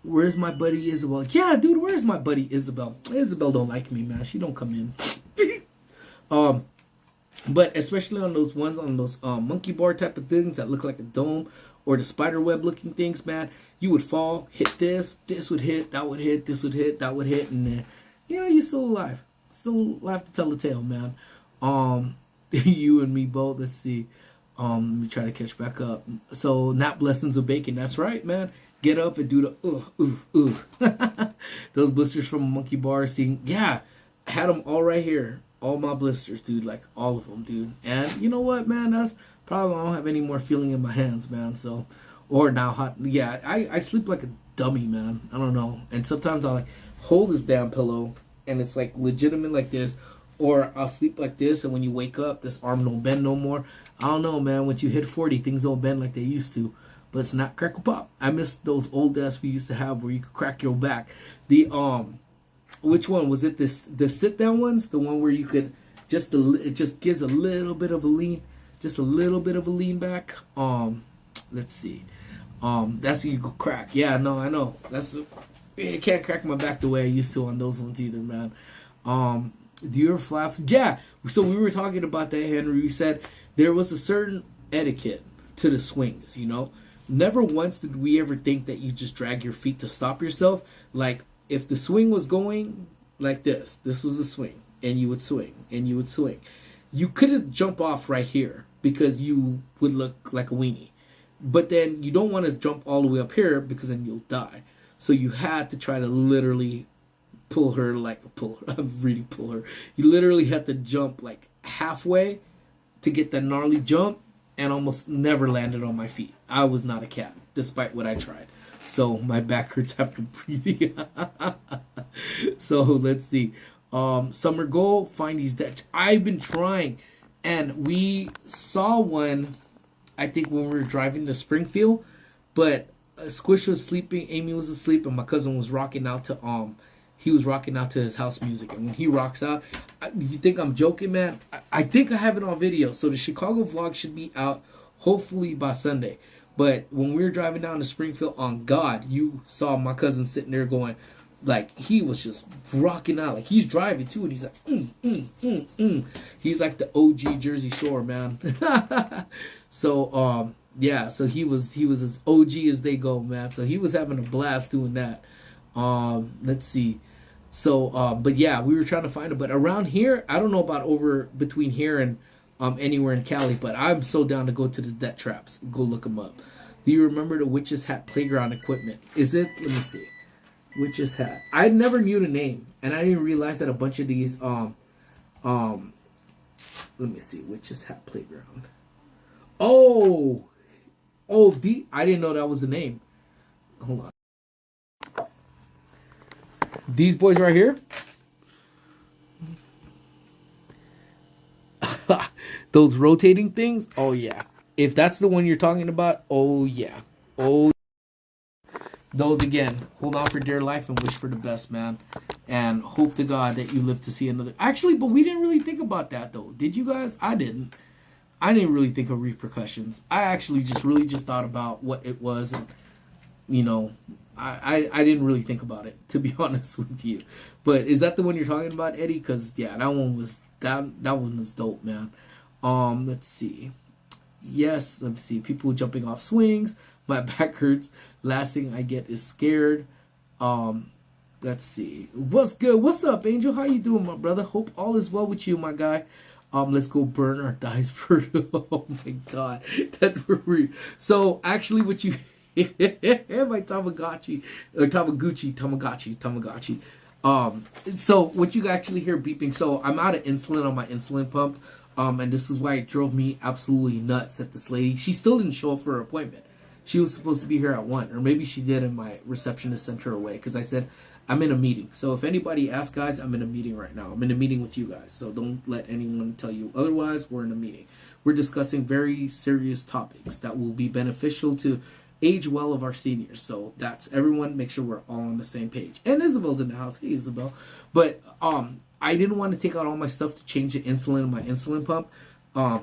Where's my buddy Isabel? Yeah, dude, where's my buddy Isabel? Isabel don't like me, man. She don't come in. But especially on those ones, on those monkey bar type of things that look like a dome, or the spider web looking things, man, you would fall, hit this would hit, that would hit, this would hit, that would hit, and then, you know, you're still alive to tell the tale, man. You and me both. Let's see. Let me try to catch back up. So nap lessons with bacon. That's right, man. Get up and do the those blisters from Monkey Bar. See, yeah, I had them all right here. All my blisters, dude. Like all of them, dude. And you know what, man? That's probably why I don't have any more feeling in my hands, man. So, or now hot. Yeah, I sleep like a dummy, man. I don't know. And sometimes I like hold this damn pillow, and it's like legitimate like this. Or I'll sleep like this, and when you wake up, this arm don't bend no more. I don't know, man. Once you hit 40, things don't bend like they used to. But it's not crackle pop. I miss those old desks we used to have where you could crack your back. The which one was it? The sit down ones, the one where you could it just gives a little bit of a lean, just a little bit of a lean back. Let's see. That's what you could crack. Yeah, no, I know. I can't crack my back the way I used to on those ones either, man. Do your flaps? Yeah. So we were talking about that, Henry. We said there was a certain etiquette to the swings, you know. Never once did we ever think that you just drag your feet to stop yourself. Like if the swing was going like this was a swing, and you would swing, and you would swing. You couldn't jump off right here because you would look like a weenie. But then you don't want to jump all the way up here because then you'll die. So you had to try to literally pull her. Really pull her. You literally had to jump like halfway to get that gnarly jump, and almost never landed on my feet. I was not a cat, despite what I tried. So my back hurts after breathing. So let's see. Summer goal, find these decks. I've been trying, and we saw one, I think when we were driving to Springfield, but Squish was sleeping, Amy was asleep, and my cousin was rocking out to he was rocking out to his house music. And when he rocks out, you think I'm joking, man? I think I have it on video. So the Chicago vlog should be out hopefully by Sunday. But when we were driving down to Springfield, on God, you saw my cousin sitting there going, like, he was just rocking out. Like, he's driving too, and he's like, He's like the OG Jersey Shore, man. So, yeah, so he was as OG as they go, man. So he was having a blast doing that. Let's see. So, but yeah, we were trying to find it. But around here, I don't know about over between here and anywhere in Cali, but I'm so down to go to the debt traps. Go look them up. Do you remember the Witch's Hat playground equipment? Is it? Let me see. Witch's Hat. I never knew the name, and I didn't realize that a bunch of these let me see. Witch's Hat playground. I didn't know that was the name. Hold on. These boys right here. Those rotating things. Oh yeah. If that's the one you're talking about, oh yeah. Oh, those again. Hold on for dear life and wish for the best, man. And hope to God that you live to see another. Actually, but we didn't really think about that though. Did you guys? I didn't. I didn't really think of repercussions. I actually just thought about what it was, and you know, I didn't really think about it, to be honest with you. But is that the one you're talking about, Eddie? Because yeah, that one was dope, man. Let's see. Yes, let me see. People jumping off swings. My back hurts. Last thing I get is scared. Let's see. What's good? What's up, Angel? How you doing, my brother? Hope all is well with you, my guy. Let's go burn our dice for. Oh my God, that's where we. So actually, what you. My Tamagotchi. So what you actually hear beeping. So I'm out of insulin on my insulin pump. And this is why it drove me absolutely nuts that this lady, she still didn't show up for her appointment. She was supposed to be here at 1, or maybe she did, and my receptionist sent her away because I said, I'm in a meeting. So if anybody asks, guys, I'm in a meeting right now. I'm in a meeting with you guys. So don't let anyone tell you otherwise. We're in a meeting. We're discussing very serious topics that will be beneficial to age well of our seniors. So that's everyone. Make sure we're all on the same page. And Isabel's in the house. Hey, Isabel. But I didn't want to take out all my stuff to change the insulin in my insulin pump.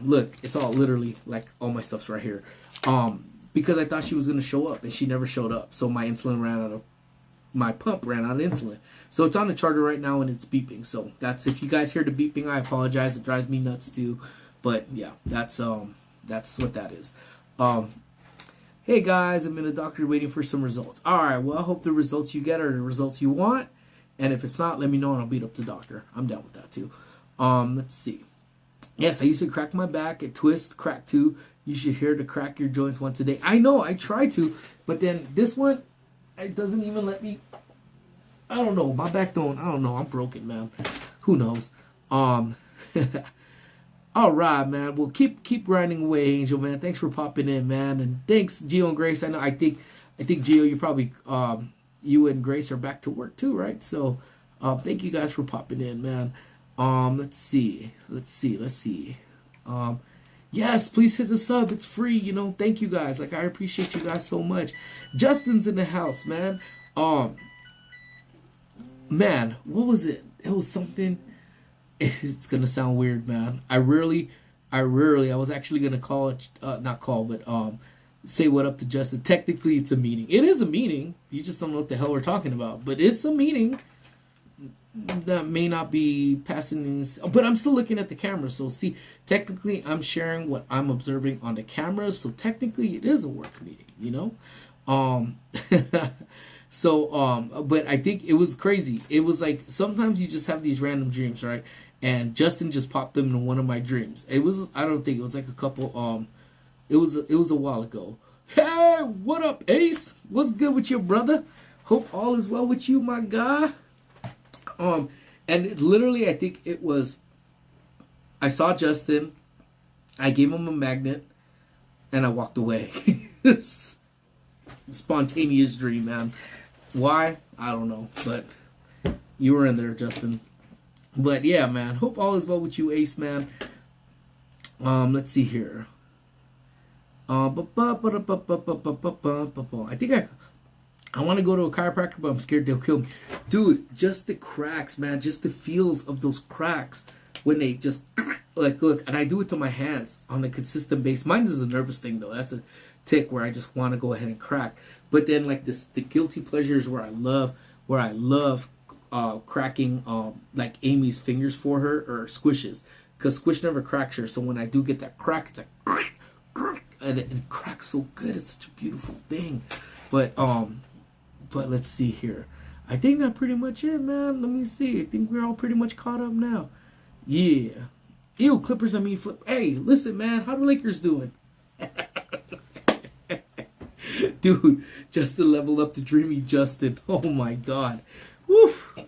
Look, it's all literally like all my stuff's right here. Because I thought she was going to show up, and she never showed up. So my pump ran out of insulin. So it's on the charger right now, and it's beeping. So that's, if you guys hear the beeping, I apologize. It drives me nuts too. But yeah, that's what that is. Hey guys, I'm in the doctor waiting for some results. All right, well, I hope the results you get are the results you want. And if it's not, let me know and I'll beat up the doctor. I'm down with that too. Let's see. Yes, I used to crack my back at twist, crack two. You should hear to crack your joints once a day. I know, I try to, but then this one, it doesn't even let me. I don't know. My back don't. I don't know. I'm broken, man. Who knows? Um. All right, man. Well, keep grinding away, Angel, man. Thanks for popping in, man, and thanks, Gio and Grace. I know. I think Gio, you probably you and Grace are back to work too, right? So, thank you guys for popping in, man. Let's see. Yes, please hit the sub. It's free, you know. Thank you guys. Like, I appreciate you guys so much. Justin's in the house, man. Man, what was it? It was something. It's gonna sound weird, man. I was actually gonna call it, not call, but say what up to Justin. Technically, it's a meeting. It is a meeting. You just don't know what the hell we're talking about. But it's a meeting that may not be passing this, but I'm still looking at the camera. So see, technically, I'm sharing what I'm observing on the cameras. So technically, it is a work meeting. You know. But I think it was crazy. It was like sometimes you just have these random dreams, right? And Justin just popped them into one of my dreams. It was, I don't think it was like a couple. It was a while ago. Hey, what up, Ace? What's good with your brother? Hope all is well with you, my guy. And literally, I think it was. I saw Justin. I gave him a magnet, and I walked away. Spontaneous dream, man. Why? I don't know, but you were in there, Justin. But yeah, man. Hope all is well with you, Ace, man. Let's see here. I think I want to go to a chiropractor, but I'm scared they'll kill me. Dude, just the cracks, man. Just the feels of those cracks when they just like look, and I do it to my hands on a consistent basis. Mine is a nervous thing though. That's a tick where I just want to go ahead and crack. But then like this, the guilty pleasure is where I love cracking like Amy's fingers for her or squishes, because squish never cracks her. So when I do get that crack, it's like and it cracks so good. It's such a beautiful thing. But let's see here. I think that's pretty much it, man. Let me see. I think we're all pretty much caught up now. Yeah. Ew, Clippers, I mean, flip. Hey, listen, man. How the Lakers doing? Dude, Justin leveled up to Dreamy Justin. Oh, my God. Woof.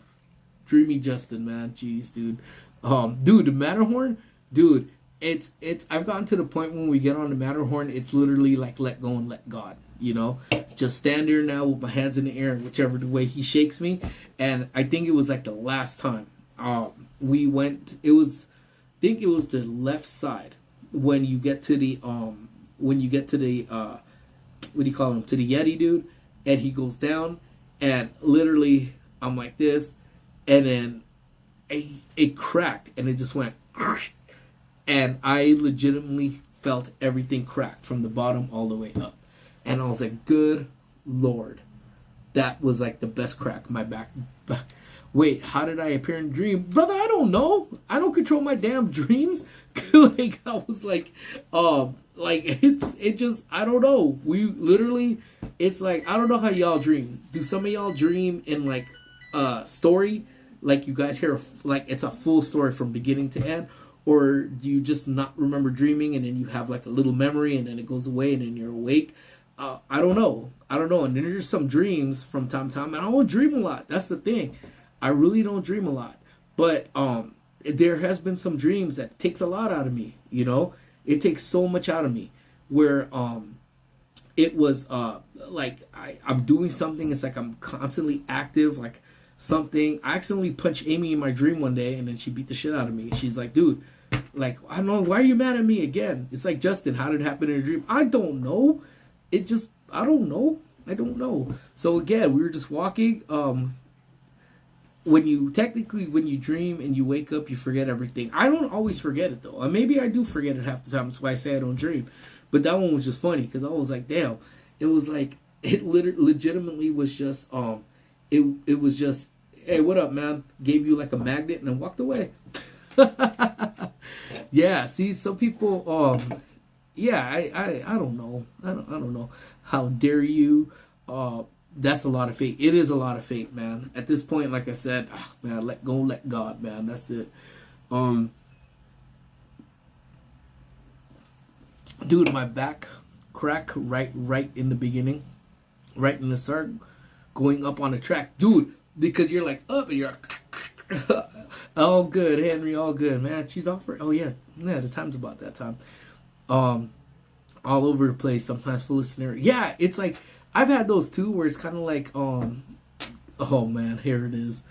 Dreamy Justin, man. Jeez, dude. Dude, the Matterhorn, dude, it's I've gotten to the point when we get on the Matterhorn, it's literally like let go and let God, you know? Just stand there now with my hands in the air, whichever the way he shakes me. And I think it was like the last time we went, I think it was the left side when you get to the what do you call him, to the Yeti, dude, and he goes down, and literally I'm like this, and then it cracked, and it just went, and I legitimately felt everything crack from the bottom all the way up, and I was like, good Lord, that was like the best crack. My back. Wait, how did I appear in dream? Brother, I don't know. I don't control my damn dreams. Like, I was like it just, I don't know. We literally, it's like, I don't know how y'all dream. Do some of y'all dream in like story? Like you guys hear, like it's a full story from beginning to end? Or do you just not remember dreaming and then you have like a little memory and then it goes away and then you're awake? I don't know. And then there's some dreams from time to time, and I don't dream a lot. That's the thing. I really don't dream a lot. But there has been some dreams that takes a lot out of me, you know? It takes so much out of me where it was like I'm doing something. It's like I'm constantly active, like something. I accidentally punched Amy in my dream one day, and then she beat the shit out of me. She's like, dude, like, I don't know, why are you mad at me again? It's like, Justin, how did it happen in your dream? I don't know. It just, I don't know. So again, we were just walking. When you dream and you wake up, you forget everything. I don't always forget it though. Maybe I do forget it half the time. That's why I say I don't dream. But that one was just funny because I was like, damn. It was like, it legitimately was just it was just, hey, what up, man? Gave you like a magnet and then walked away. Yeah, see, some people yeah, I don't know. I don't know. How dare you? That's a lot of fate. It is a lot of fate, man. At this point, like I said, man, let go, let God, man. That's it. Dude, my back crack right in the beginning, right in the start, going up on the track, dude. Because you're like up and you're like, all good, Henry, all good, man. She's off for, oh yeah, the time's about that time. All over the place, sometimes full of scenario. Yeah, it's like I've had those too, where it's kind of like, oh man, here it is.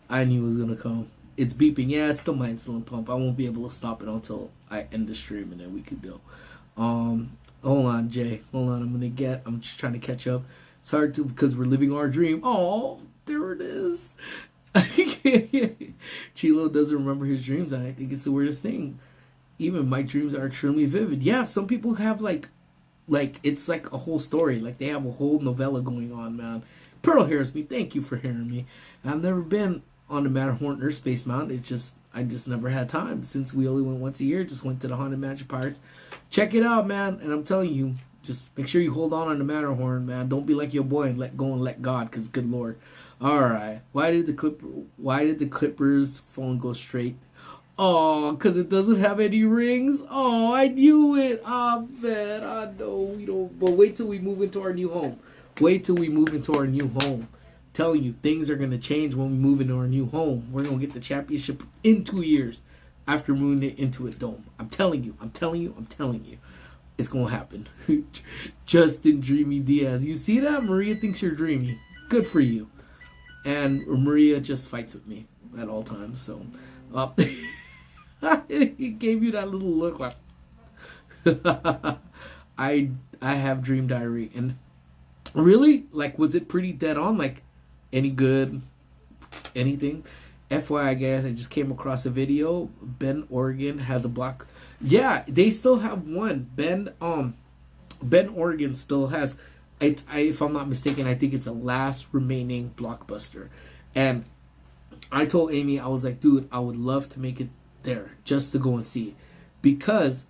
I knew it was gonna come. It's beeping. Yeah, it's still my insulin pump. I won't be able to stop it until I end the stream, and then we could go. Hold on, Jay. Hold on. I'm just trying to catch up. It's hard to because we're living our dream. Oh, there it is. Chilo doesn't remember his dreams, and I think it's the weirdest thing. Even my dreams are extremely vivid. Yeah, some people have like it's like a whole story. Like they have a whole novella going on, man. Pearl hears me. Thank you for hearing me. I've never been on the Matterhorn or Space Mountain. I just never had time since we only went once a year. Just went to the Haunted Mansion Pirates. Check it out, man. And I'm telling you, just make sure you hold on the Matterhorn, man. Don't be like your boy and let go and let God, because good Lord. All right. Why did the Clippers phone go straight? Oh, because it doesn't have any rings. Oh, I knew it. Oh, man, I know we don't. But wait till we move into our new home. Wait till we move into our new home. Telling you, things are going to change when we move into our new home. We're going to get the championship in 2 years after moving it into a dome. I'm telling you. It's going to happen. Justin Dreamy Diaz. You see that? Maria thinks you're dreamy. Good for you. And Maria just fights with me at all times. So, he gave you that little look like I have dream diary. And really, like, was it pretty dead on? Like, any good, anything? FYI, guys, I just came across a video. Bend, Oregon has a block. Yeah, they still have one. Bend, Oregon still has. If I'm not mistaken, I think it's the last remaining Blockbuster. And I told Amy, I was like, dude, I would love to make it there just to go and see it, because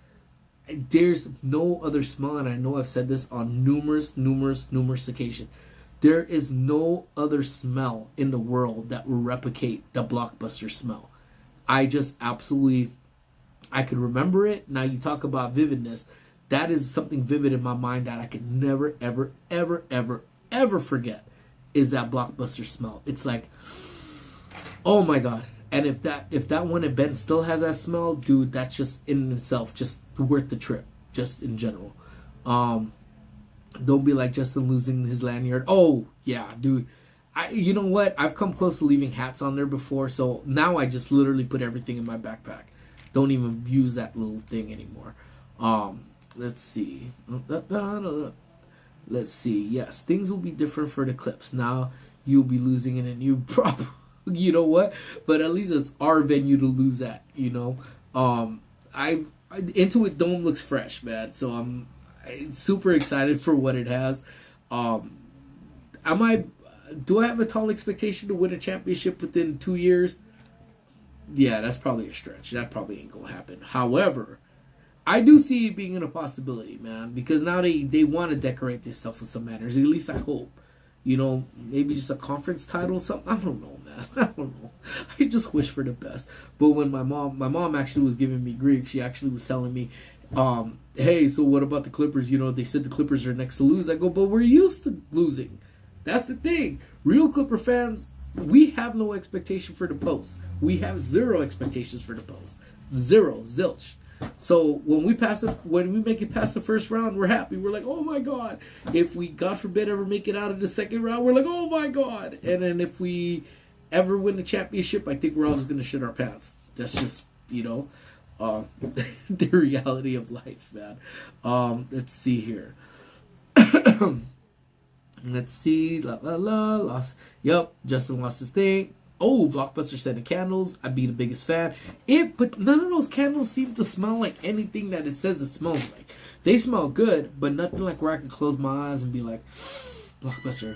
there's no other smell, and I know I've said this on numerous occasions. There is no other smell in the world that will replicate the Blockbuster smell. I just absolutely, I could remember it. Now you talk about vividness. That is something vivid in my mind that I could never, ever forget, is that Blockbuster smell. It's like, oh my God. And if that one at Ben still has that smell, dude, that's just in itself just worth the trip, just in general. Don't be like Justin losing his lanyard. Oh, yeah, dude. You know what? I've come close to leaving hats on there before, so now I just literally put everything in my backpack. Don't even use that little thing anymore. Let's see. Let's see. Yes, things will be different for the clips. Now you'll be losing in a new prop. You know what? But at least it's our venue to lose at, you know. Intuit Dome looks fresh, man. So I'm super excited for what it has. Do I have a tall expectation to win a championship within 2 years? Yeah, that's probably a stretch. That probably ain't gonna happen. However, I do see it being a possibility, man, because now they want to decorate this stuff with some manners. At least I hope. You know, maybe just a conference title or something. I don't know, man. I don't know. I just wish for the best. But when my mom actually was giving me grief, she actually was telling me, hey, so what about the Clippers? You know, they said the Clippers are next to lose. I go, but we're used to losing. That's the thing. Real Clipper fans, we have no expectation for the post. We have zero expectations for the post. Zero, zilch. So when we make it past the first round, we're happy. We're like, oh my God. If we, God forbid, ever make it out of the second round, we're like, oh my God. And then if we ever win the championship, I think we're all just going to shit our pants. That's just, you know, the reality of life, man. Let's see here. Let's see. Lost. Yep, Justin lost his thing. Oh, Blockbuster scented candles. I'd be the biggest fan. But none of those candles seem to smell like anything that it says it smells like. They smell good, but nothing like where I could close my eyes and be like, Blockbuster.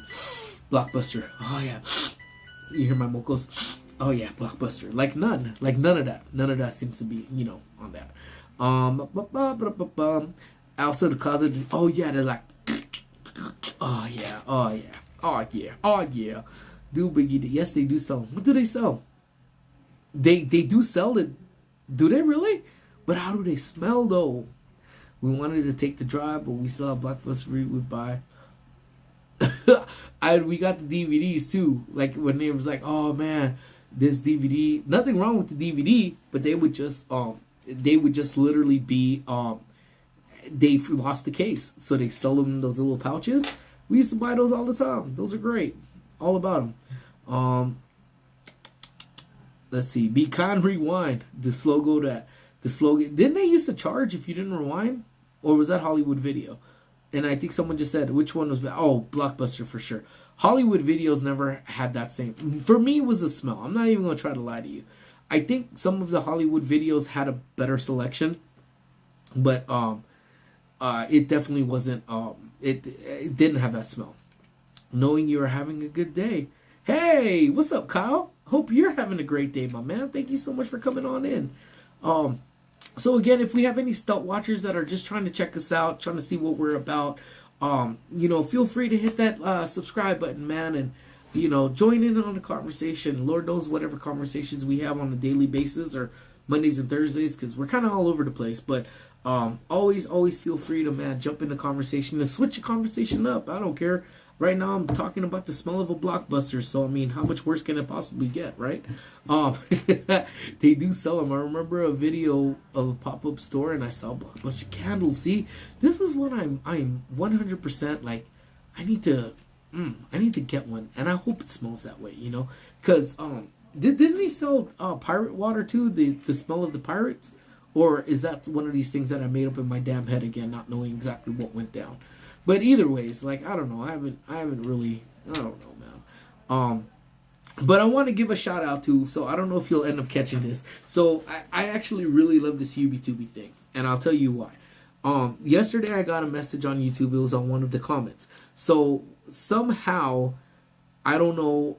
Oh yeah. You hear my mocos? Oh yeah, Blockbuster. Like none of that. None of that seems to be, you know, on that. Outside the closet. Oh yeah, they're like, oh yeah. Do Biggie? Yes, they do sell. What do they sell? They do sell it. Do they really? But how do they smell though? We wanted to take the drive, but we still have Blockbuster we would buy. We got the DVDs too. Like when they was like, oh man, this DVD. Nothing wrong with the DVD, but they would just literally be they lost the case, so they sell them in those little pouches. We used to buy those all the time. Those are great. All about them. Let's see. Be kind, rewind. The slogan. Didn't they used to charge if you didn't rewind, or was that Hollywood Video? And I think someone just said which one was better. Oh, Blockbuster for sure. Hollywood Videos never had that same. For me, it was the smell. I'm not even gonna try to lie to you. I think some of the Hollywood Videos had a better selection, but it definitely wasn't. It didn't have that smell. Knowing you are having a good day. Hey, what's up, Kyle? Hope you're having a great day, my man. Thank you so much for coming on in. So again, if we have any stealth watchers that are just trying to check us out, trying to see what we're about, feel free to hit that subscribe button, man, and join in on the conversation. Lord knows whatever conversations we have on a daily basis or Mondays and Thursdays, because we're kind of all over the place. But always feel free to, man, jump in the conversation and switch the conversation up. I don't care. Right now, I'm talking about the smell of a Blockbuster, so I mean, how much worse can it possibly get, right? They do sell them. I remember a video of a pop-up store, and I saw Blockbuster candles. See, this is what I'm 100% like. I need to get one, and I hope it smells that way, because did Disney sell pirate water too? The smell of the pirates, or is that one of these things that I made up in my damn head again, not knowing exactly what went down? But either ways, like, I don't know. I haven't really, I don't know, man. But I want to give a shout out to, so I don't know if you'll end up catching this. So I actually really love this YubiTubi thing, and I'll tell you why. Yesterday I got a message on YouTube. It was on one of the comments. So somehow, I don't know,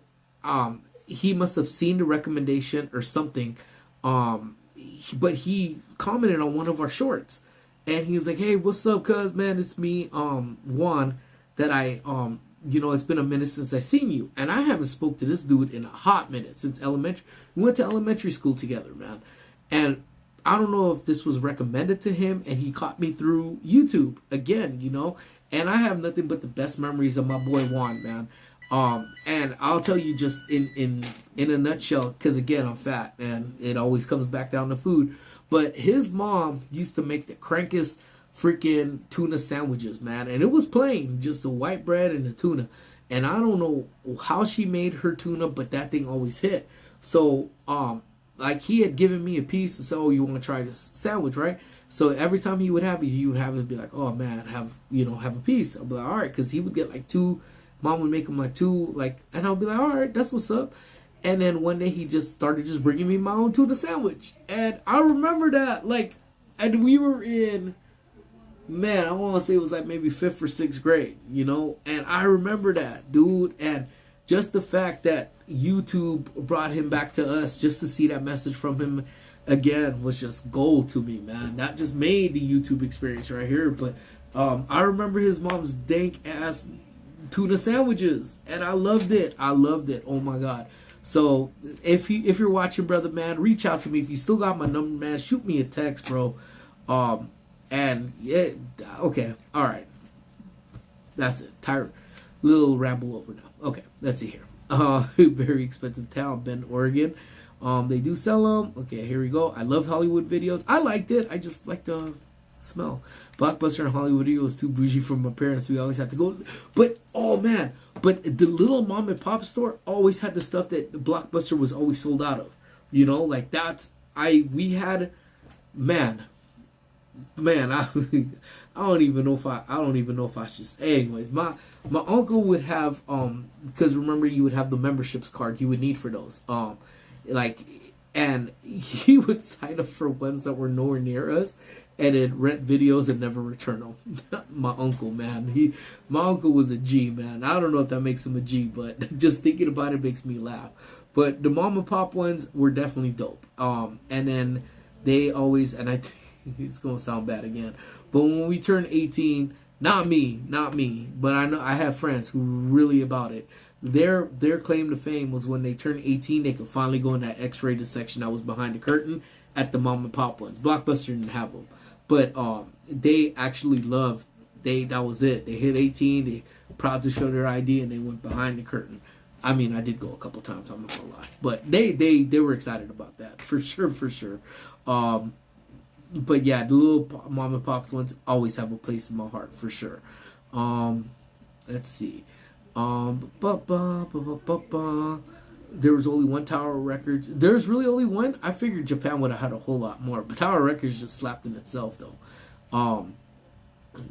he must have seen the recommendation or something, but he commented on one of our shorts. And he was like, hey, what's up, cuz, man? It's me, Juan, that it's been a minute since I seen you. And I haven't spoke to this dude in a hot minute, since elementary. We went to elementary school together, man. And I don't know if this was recommended to him, and he caught me through YouTube again, And I have nothing but the best memories of my boy Juan, man. And I'll tell you just in a nutshell, because again, I'm fat, and it always comes back down to food. But his mom used to make the crankest freaking tuna sandwiches, man. And it was plain, just the white bread and the tuna. And I don't know how she made her tuna, but that thing always hit. So, like, he had given me a piece and said, oh, you want to try this sandwich, right? So every time he would have it be like, oh, man, have a piece. I'll be like, all right, because he would get like two. Mom would make him like two, like, and I'll be like, all right, that's what's up. And then one day he just started just bringing me my own tuna sandwich. And I remember that, like, and we were in, man, I want to say it was like maybe 5th or 6th grade, And I remember that, dude. And just the fact that YouTube brought him back to us just to see that message from him again was just gold to me, man. That just made the YouTube experience right here. But I remember his mom's dank-ass tuna sandwiches. And I loved it. Oh, my God. So if you're watching, brother, man, reach out to me. If you still got my number, man, shoot me a text, bro. And yeah, okay, all right, that's it. Little ramble over now. Okay, let's see here. Very expensive town, Bend, Oregon. They do sell them. Okay, here we go. I love Hollywood Videos. I liked it. I just like the smell. Blockbuster and Hollywood Video was too bougie for my parents. We always had to go. But, oh, man. But the little mom and pop store always had the stuff that Blockbuster was always sold out of. Like that's, we had, man, I don't even know if I should say. Anyways, my uncle would have, because remember you would have the memberships card you would need for those. And he would sign up for ones that were nowhere near us. And then rent videos and never return them. My uncle, man. My uncle was a G, man. I don't know if that makes him a G, but just thinking about it makes me laugh. But the mom and pop ones were definitely dope. And then they always, and I think it's going to sound bad again, but when we turn 18, not me, but I know I have friends who were really about it. Their claim to fame was when they turned 18, they could finally go in that X-rated section that was behind the curtain at the mom and pop ones. Blockbuster didn't have them. But they actually loved. That was it. They hit 18. They proud to show their ID, and they went behind the curtain. I mean, I did go a couple times. I'm not gonna lie, but they were excited about that for sure, for sure. But yeah, the little mom and pop ones always have a place in my heart for sure. Let's see. Ba, ba, ba, ba, ba, ba. There was only one Tower Records. There's really only one. I figured Japan would have had a whole lot more, but Tower Records just slapped in itself though.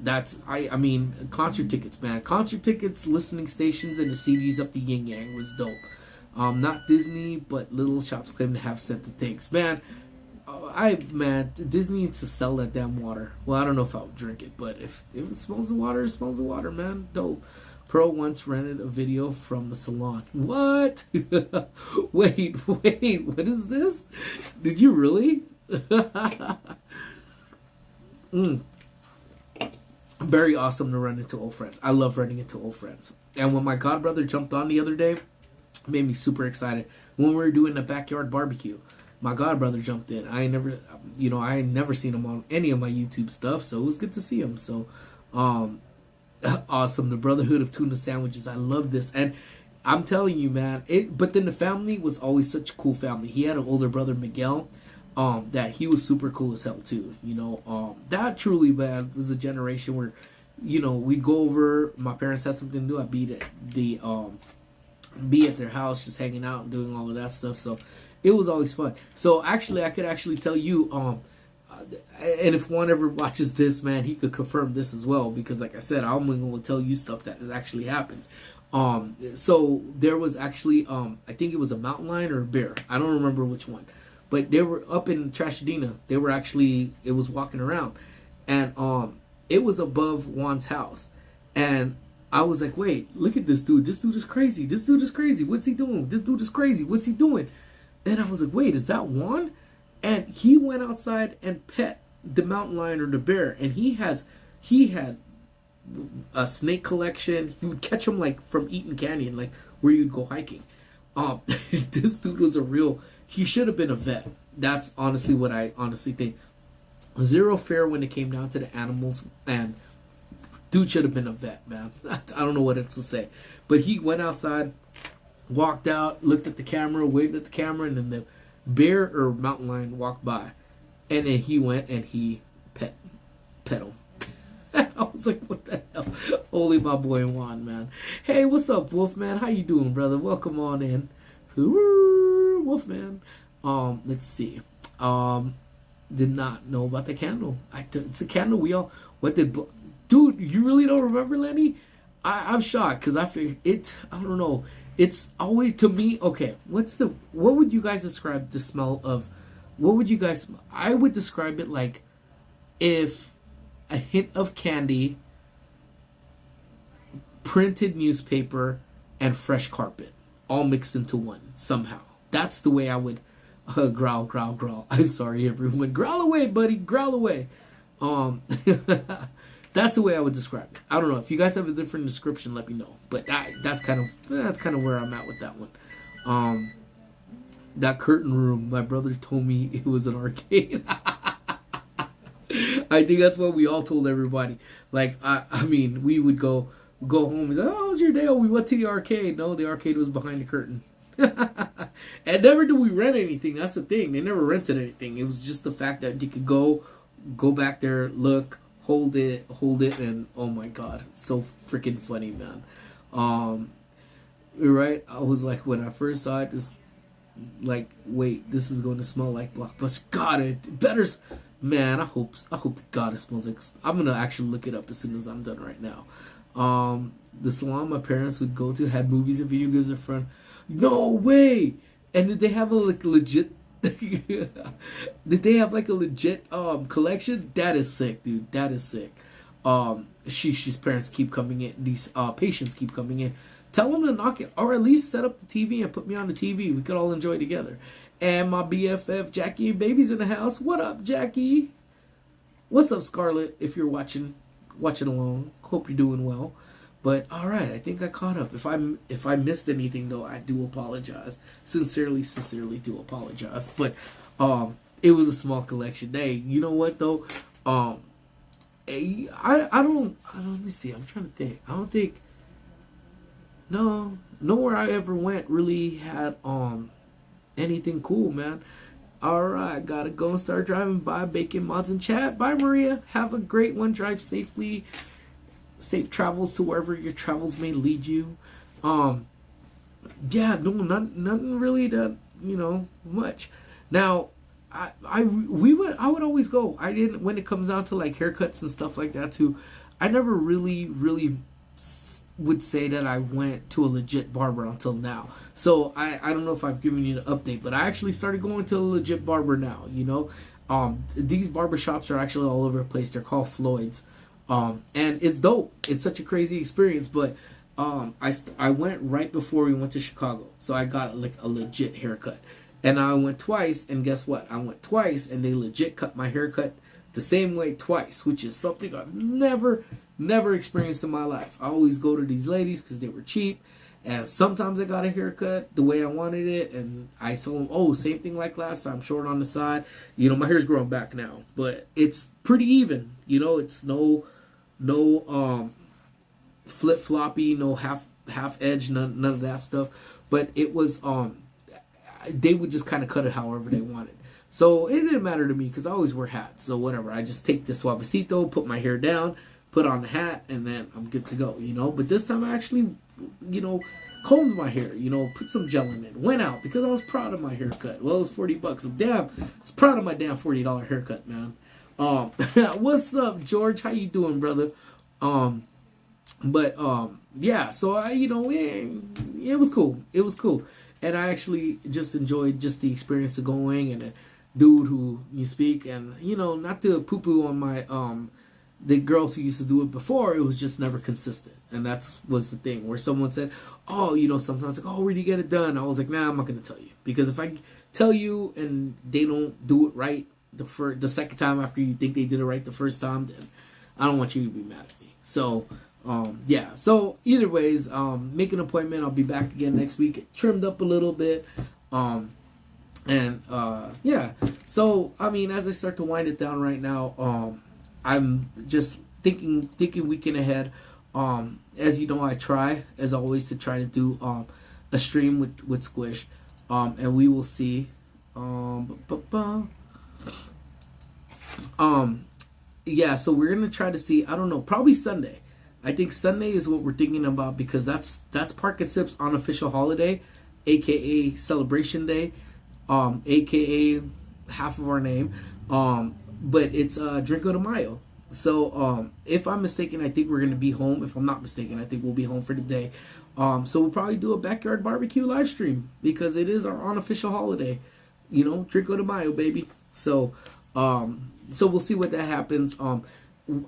That's I mean concert tickets, man. Concert tickets, listening stations, and the CDs up the yin yang was dope. Not Disney, but little shops claim to have sent the things, man. Disney needs to sell that damn water. Well, I don't know if I would drink it, but if it smells the water, it smells the water, man. Dope. Pro once rented a video from the salon. What? wait, what is this? Did you really? Very awesome to run into old friends. I love running into old friends. And when my godbrother jumped on the other day, it made me super excited. When we were doing the backyard barbecue, my godbrother jumped in. I ain't never seen him on any of my YouTube stuff, so it was good to see him. So, awesome. The Brotherhood of Tuna Sandwiches. I love this. And I'm telling you, man, but then the family was always such a cool family. He had an older brother, Miguel, that he was super cool as hell too. That truly, man, was a generation where, we'd go over, my parents had something to do, I'd be at their house just hanging out and doing all of that stuff. So it was always fun. So actually, I could actually tell you, and if one ever watches this, man, he could confirm this as well, because like I said, I'm going to tell you stuff that has actually happened. So there was actually, I think it was a mountain lion or a bear. I don't remember which one, but they were up in Trashadena. It was walking around, and it was above Juan's house. And I was like, wait, look at this dude. This dude is crazy. This dude is crazy. What's he doing? This dude is crazy. What's he doing? Then I was like, wait, is that Juan? And he went outside and pet the mountain lion or the bear. And he had a snake collection. He would catch them like from Eaton Canyon, like where you'd go hiking. This dude was he should have been a vet. That's honestly what I honestly think. Zero fair when it came down to the animals, and dude should have been a vet, man. I don't know what else to say. But he went outside, walked out, looked at the camera, waved at the camera, and then the bear or mountain lion walked by. And then he went and he pet him. I was like, what the hell? Only my boy Juan, man. Hey, what's up, Wolfman? How you doing, brother? Welcome on in. Wolfman. Let's see. Did not know about the candle. It's a candle we all... Dude, you really don't remember, Lenny? I'm shocked, because I figured it... I don't know. It's always, to me... Okay, what would you guys describe the smell of... What would you guys... I would describe it like if a hint of candy, printed newspaper, and fresh carpet all mixed into one somehow. That's the way I would growl. I'm sorry, everyone. Growl away, buddy. Growl away. That's the way I would describe it. I don't know. If you guys have a different description, let me know. But that's kind of where I'm at with that one. That curtain room, my brother told me it was an arcade. I think that's what we all told everybody. Like, I mean, we would go home and say, oh, how was your day? Oh, we went to the arcade. No, the arcade was behind the curtain. And never did we rent anything. That's the thing. They never rented anything. It was just the fact that you could go back there, look, hold it, and oh my god, it's so freaking funny, man. Right? I was like, when I first saw it, this, like, wait, this is going to smell like Blockbuster. God, it better. Man, I hope to God it smells like... I'm going to actually look it up as soon as I'm done right now. The salon my parents would go to had movies and video games in front. No way! And did they have a legit... Did they have like a legit collection? That is sick, dude. That is sick. She's parents keep coming in. These patients keep coming in. Tell them to knock it, or at least set up the TV and put me on the TV. We could all enjoy together. And my BFF Jackie and Baby's in the house. What up, Jackie? What's up, Scarlett? If you're watching along, hope you're doing well. But all right, I think I caught up. If I missed anything though, I do apologize. Sincerely do apologize. But it was a small collection. Hey, you know what though? Um, I don't, let me see. I'm trying to think. I don't think, no, nowhere I ever went really had anything cool, man. All right, gotta go and start driving. Bye, Bacon Mods and Chat. Bye, Maria. Have a great one. Drive safely. Safe travels to wherever your travels may lead you. Yeah, no, nothing really that, much. Now, I would always go. I didn't, when it comes down to like haircuts and stuff like that too. I never really would say that I went to a legit barber until now. So I don't know if I've given you the update, but I actually started going to a legit barber now. These barber shops are actually all over the place. They're called Floyd's, and it's dope. It's such a crazy experience, but I went right before we went to Chicago, so I got like a legit haircut. And I went twice, and guess what? I went twice, and they legit cut my haircut the same way twice, which is something I've never experienced in my life. I always go to these ladies because they were cheap, and sometimes I got a haircut the way I wanted it, and I told them, oh, same thing like last time, short on the side. My hair's growing back now, but it's pretty even. It's no flip floppy, no half edge, none of that stuff. But it was they would just kind of cut it however they wanted. So it didn't matter to me because I always wear hats. So whatever, I just take the suavecito, put my hair down, put on the hat, and then I'm good to go. But this time I actually, combed my hair. Put some gel in it. Went out because I was proud of my haircut. Well, it was $40. I was proud of my damn $40 haircut, man. What's up, George? How you doing, brother? Yeah, so it was cool. It was cool. And I actually just enjoyed just the experience of going, and a dude who you speak, and not to poo-poo on my the girls who used to do it before, it was just never consistent. And that's was the thing where someone said, oh, sometimes like, oh, where do you get it done? I was like, nah, I'm not gonna tell you, because if I tell you and they don't do it right the second time after you think they did it right the first time, then I don't want you to be mad at me. So yeah, so either ways, make an appointment. I'll be back again next week. It trimmed up a little bit. Yeah. So, as I start to wind it down right now, I'm just thinking weekend ahead. As you know, I try, as always, to try to do a stream with Squish. And we will see. Yeah, so we're going to try to see, I don't know, probably Sunday. I think Sunday is what we're thinking about, because that's Park and Sip's unofficial holiday, aka Celebration Day, aka half of our name, but it's Drinko de Mayo. So if I'm mistaken, I think we're gonna be home. If I'm not mistaken, I think we'll be home for the day. So we'll probably do a backyard barbecue live stream, because it is our unofficial holiday. Drinko de Mayo, baby. So we'll see what that happens.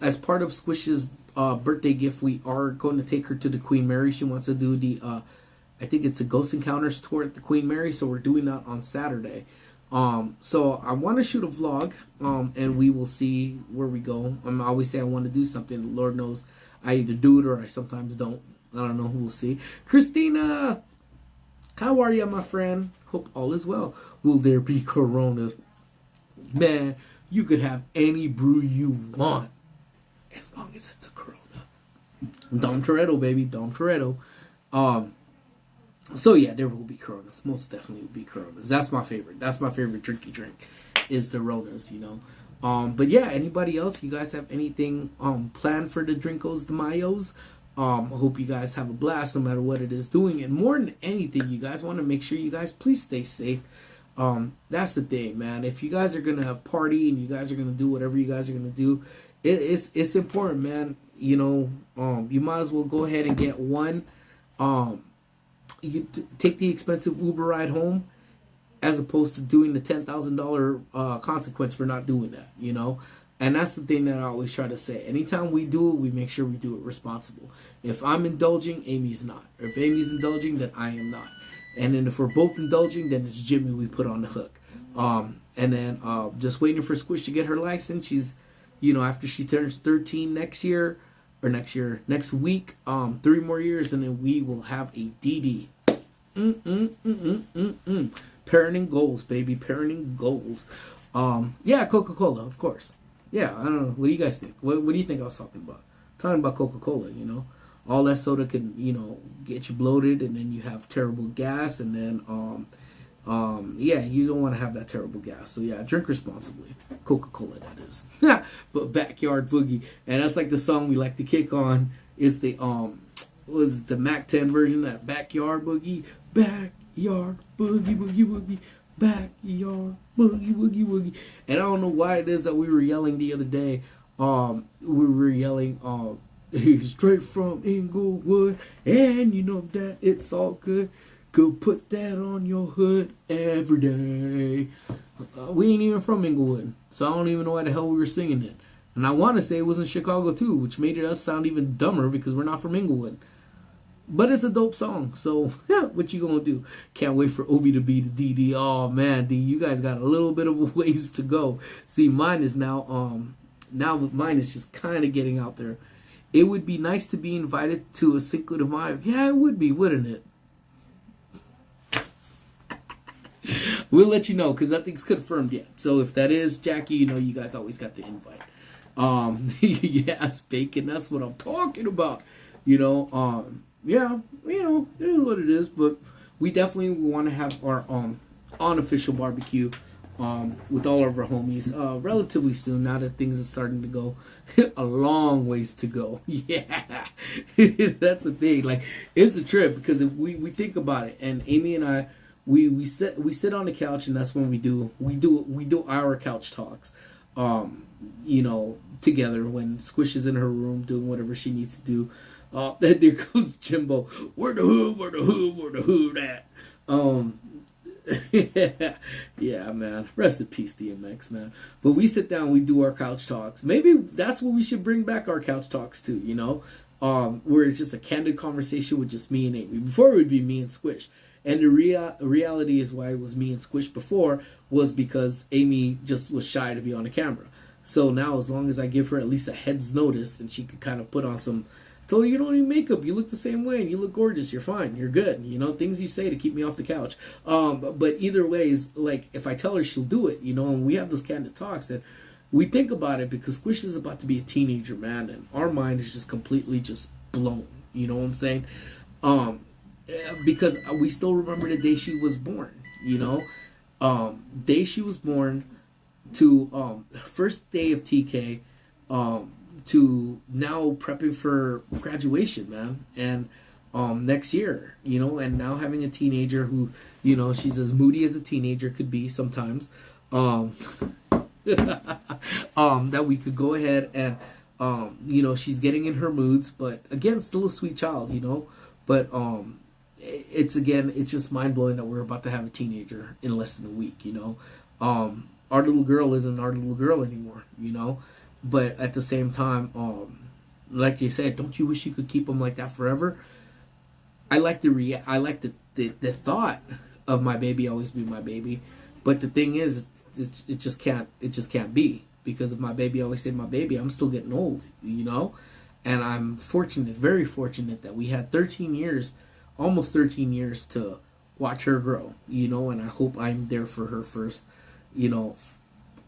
As part of Squish's birthday gift, we are going to take her to the Queen Mary. She wants to do the I think it's a Ghost Encounters tour at the Queen Mary, so we're doing that on Saturday. So I want to shoot a vlog, and we will see where we go. I always say I want to do something. Lord knows I either do it or I sometimes don't. I don't know. We'll see. Christina, how are you, my friend? Hope all is well. Will there be Coronas? Man, you could have any brew you want, as long as it's a Corona. Dom Toretto, baby. Dom Toretto. So yeah, there will be Coronas. Most definitely will be Coronas. That's my favorite. That's my favorite drinky drink, is the Ronas, But yeah, anybody else? You guys have anything planned for the Drinkos de Mayos? I hope you guys have a blast no matter what it is doing. And more than anything, you guys want to make sure you guys please stay safe. That's the thing, man. If you guys are gonna party and you guys are gonna do whatever you guys are gonna do, it's important, man. You might as well go ahead and get one. You take the expensive Uber ride home, as opposed to doing the $10,000 consequence for not doing that. And that's the thing that I always try to say. Anytime we do it, we make sure we do it responsible. If I'm indulging, Amy's not. Or if Amy's indulging, then I am not. And then if we're both indulging, then it's Jimmy we put on the hook. And then just waiting for Squish to get her license. She's, after she turns 13 next week, 3 more years, and then we will have a DD. Parenting goals, baby. Parenting goals. Yeah, Coca-Cola, of course. Yeah, I don't know. What do you guys think? What do you think I was talking about? Talking about Coca-Cola, you know. All that soda can, you know, get you bloated, and then you have terrible gas, and then yeah, you don't want to have that terrible gas. So yeah, drink responsibly. Coca-Cola, that is. But Backyard Boogie, and that's like the song we like to kick on. Is the was the Mac 10 version, that Backyard Boogie, Backyard Boogie Boogie Boogie, Backyard Boogie Boogie Boogie. And I don't know why it is that we were yelling the other day. We were yelling straight from Inglewood, and you know that it's all good. Go put that on your hood every day. We ain't even from Inglewood, so I don't even know why the hell we were singing it. And I want to say it was in Chicago too, which made us sound even dumber because we're not from Inglewood. But it's a dope song, so yeah, what you gonna do? Can't wait for Obi to be the DD. Oh man, D, you guys got a little bit of a ways to go. See, mine is now mine is just kind of getting out there. It would be nice to be invited to a Cinco de Mayo. Yeah, it would be, wouldn't it? We'll let you know because nothing's confirmed yet. So if that is Jackie, you know you guys always got the invite. Yes, bacon. That's what I'm talking about. You know, yeah, you know, it is what it is. But we definitely want to have our unofficial barbecue with all of our homies relatively soon. Now that things are starting to go a long ways to go. Yeah, that's the thing. Like, it's a trip because if we think about it, and Amy and I. We sit on the couch, and that's when we do our couch talks, you know, together when Squish is in her room doing whatever she needs to do. Then there goes Jimbo. Where the hood at? Yeah, man. Rest in peace, DMX, man. But we sit down, we do our couch talks. Maybe that's what we should bring back our couch talks to, you know, where it's just a candid conversation with just me and Amy. Before it would be me and Squish. And the reality is why it was me and Squish before was because Amy just was shy to be on the camera. So now, as long as I give her at least a head's notice and she could kind of put on some, told her, you don't need makeup, you look the same way, and you look gorgeous, you're fine, you're good. You know, things you say to keep me off the couch. But either ways, like, if I tell her, she'll do it, you know, and we have those candid talks, and we think about it because Squish is about to be a teenager, man, and our mind is just completely just blown. You know what I'm saying? Because we still remember the day she was born, you know, day she was born to first day of TK, to now prepping for graduation, man, and next year, you know, and now having a teenager who, you know, she's as moody as a teenager could be sometimes, that we could go ahead and, you know, she's getting in her moods, but again, still a sweet child, you know, but it's just mind-blowing that we're about to have a teenager in less than a week, you know. Our little girl isn't our little girl anymore, you know. But at the same time, like you said, don't you wish you could keep them like that forever? I like the thought of my baby always be my baby, but the thing is, it just can't be, because if my baby always stayed my baby, I'm still getting old, you know. And I'm fortunate, very fortunate, that we had 13 years. Almost 13 years to watch her grow, you know, and I hope I'm there for her first, you know,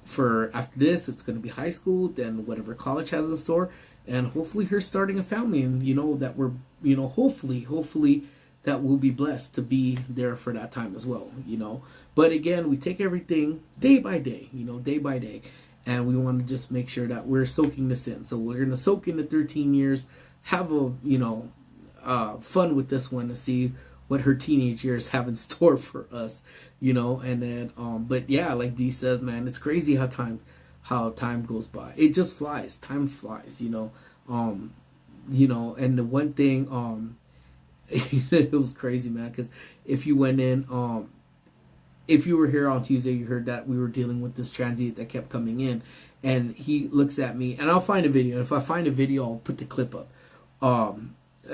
for after this, it's going to be high school, then whatever college has in store, and hopefully her starting a family, and, you know, that we're, you know, hopefully that we'll be blessed to be there for that time as well, you know. But again, we take everything day by day, you know, day by day, and we want to just make sure that we're soaking this in. So we're going to soak in the 13 years, have a, you know, fun with this one to see what her teenage years have in store for us, you know. And then but yeah, like D says, man, it's crazy how time goes by. It just flies. Time flies, you know. You know, and the one thing it was crazy, man, because if you went in, if you were here on Tuesday, you heard that we were dealing with this transient that kept coming in, and he looks at me, and I'll find a video. If I find a video, I'll put the clip up.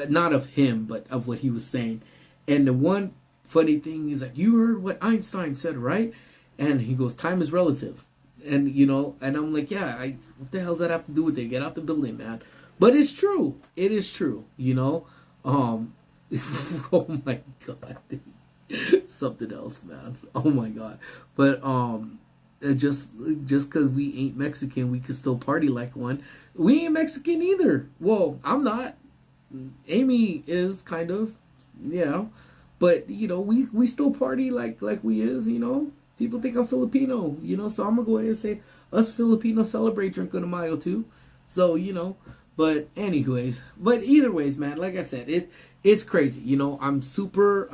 Not of him, but of what he was saying. And the one funny thing is, like, you heard what Einstein said, right? And he goes, time is relative. And, you know, and I'm like, yeah, what the hell does that have to do with it? Get out the building, man. But it's true. It is true, you know. Oh my God. Something else, man. Oh my God. But just because we ain't Mexican, we can still party like one. We ain't Mexican either. Well, I'm not. Amy is kind of, but we still party like we is. People think I'm Filipino. So I'm gonna go ahead and say us Filipinos celebrate Cinco de Mayo too. So but either ways, man. Like I said, it's crazy. I'm super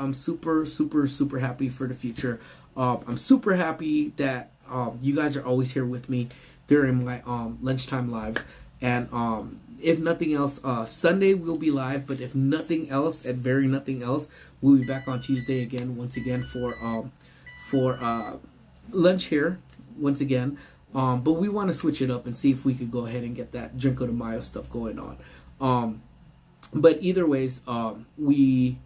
super happy for the future. I'm super happy that you guys are always here with me during my lunchtime lives. And if nothing else, Sunday we'll be live. But if nothing else, nothing else, we'll be back on Tuesday once again for lunch here once again. But we want to switch it up and see if we could go ahead and get that Cinco de Mayo stuff going on. But either ways, okay,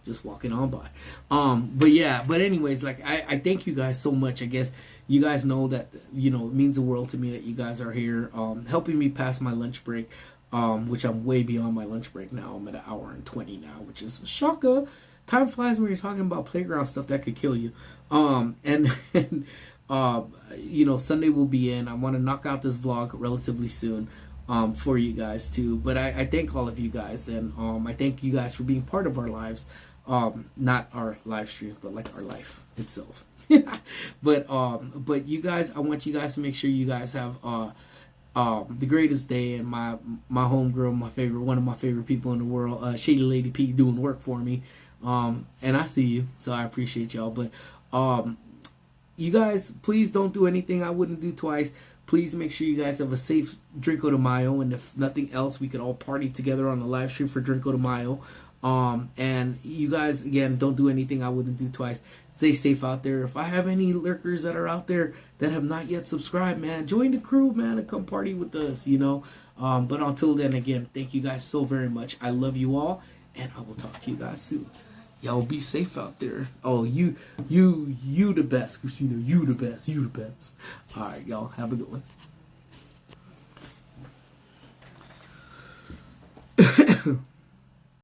just walking on by. But anyways, like I thank you guys so much. I guess you guys know that it means the world to me that you guys are here, helping me pass my lunch break, which I'm way beyond my lunch break now. I'm at 1:20 now, which is a shocker. Time flies when you're talking about playground stuff that could kill you. Sunday will be in. I want to knock out this vlog relatively soon. For you guys too, but I thank all of you guys, and I thank you guys for being part of our lives, not our live stream, but like our life itself. But you guys, I want you guys to make sure you guys have the greatest day. And my homegirl, one of my favorite people in the world, Shady Lady P, doing work for me, and I see you, so I appreciate y'all. But you guys, please don't do anything I wouldn't do twice. Please make sure you guys have a safe Cinco de Mayo, and if nothing else, we could all party together on the live stream for Cinco de Mayo. And you guys, again, don't do anything I wouldn't do twice. Stay safe out there. If I have any lurkers that are out there that have not yet subscribed, man, join the crew, man, and come party with us, But until then, again, thank you guys so very much. I love you all, and I will talk to you guys soon. Y'all be safe out there. Oh, you the best, Christina. You the best. All right, y'all. Have a good one.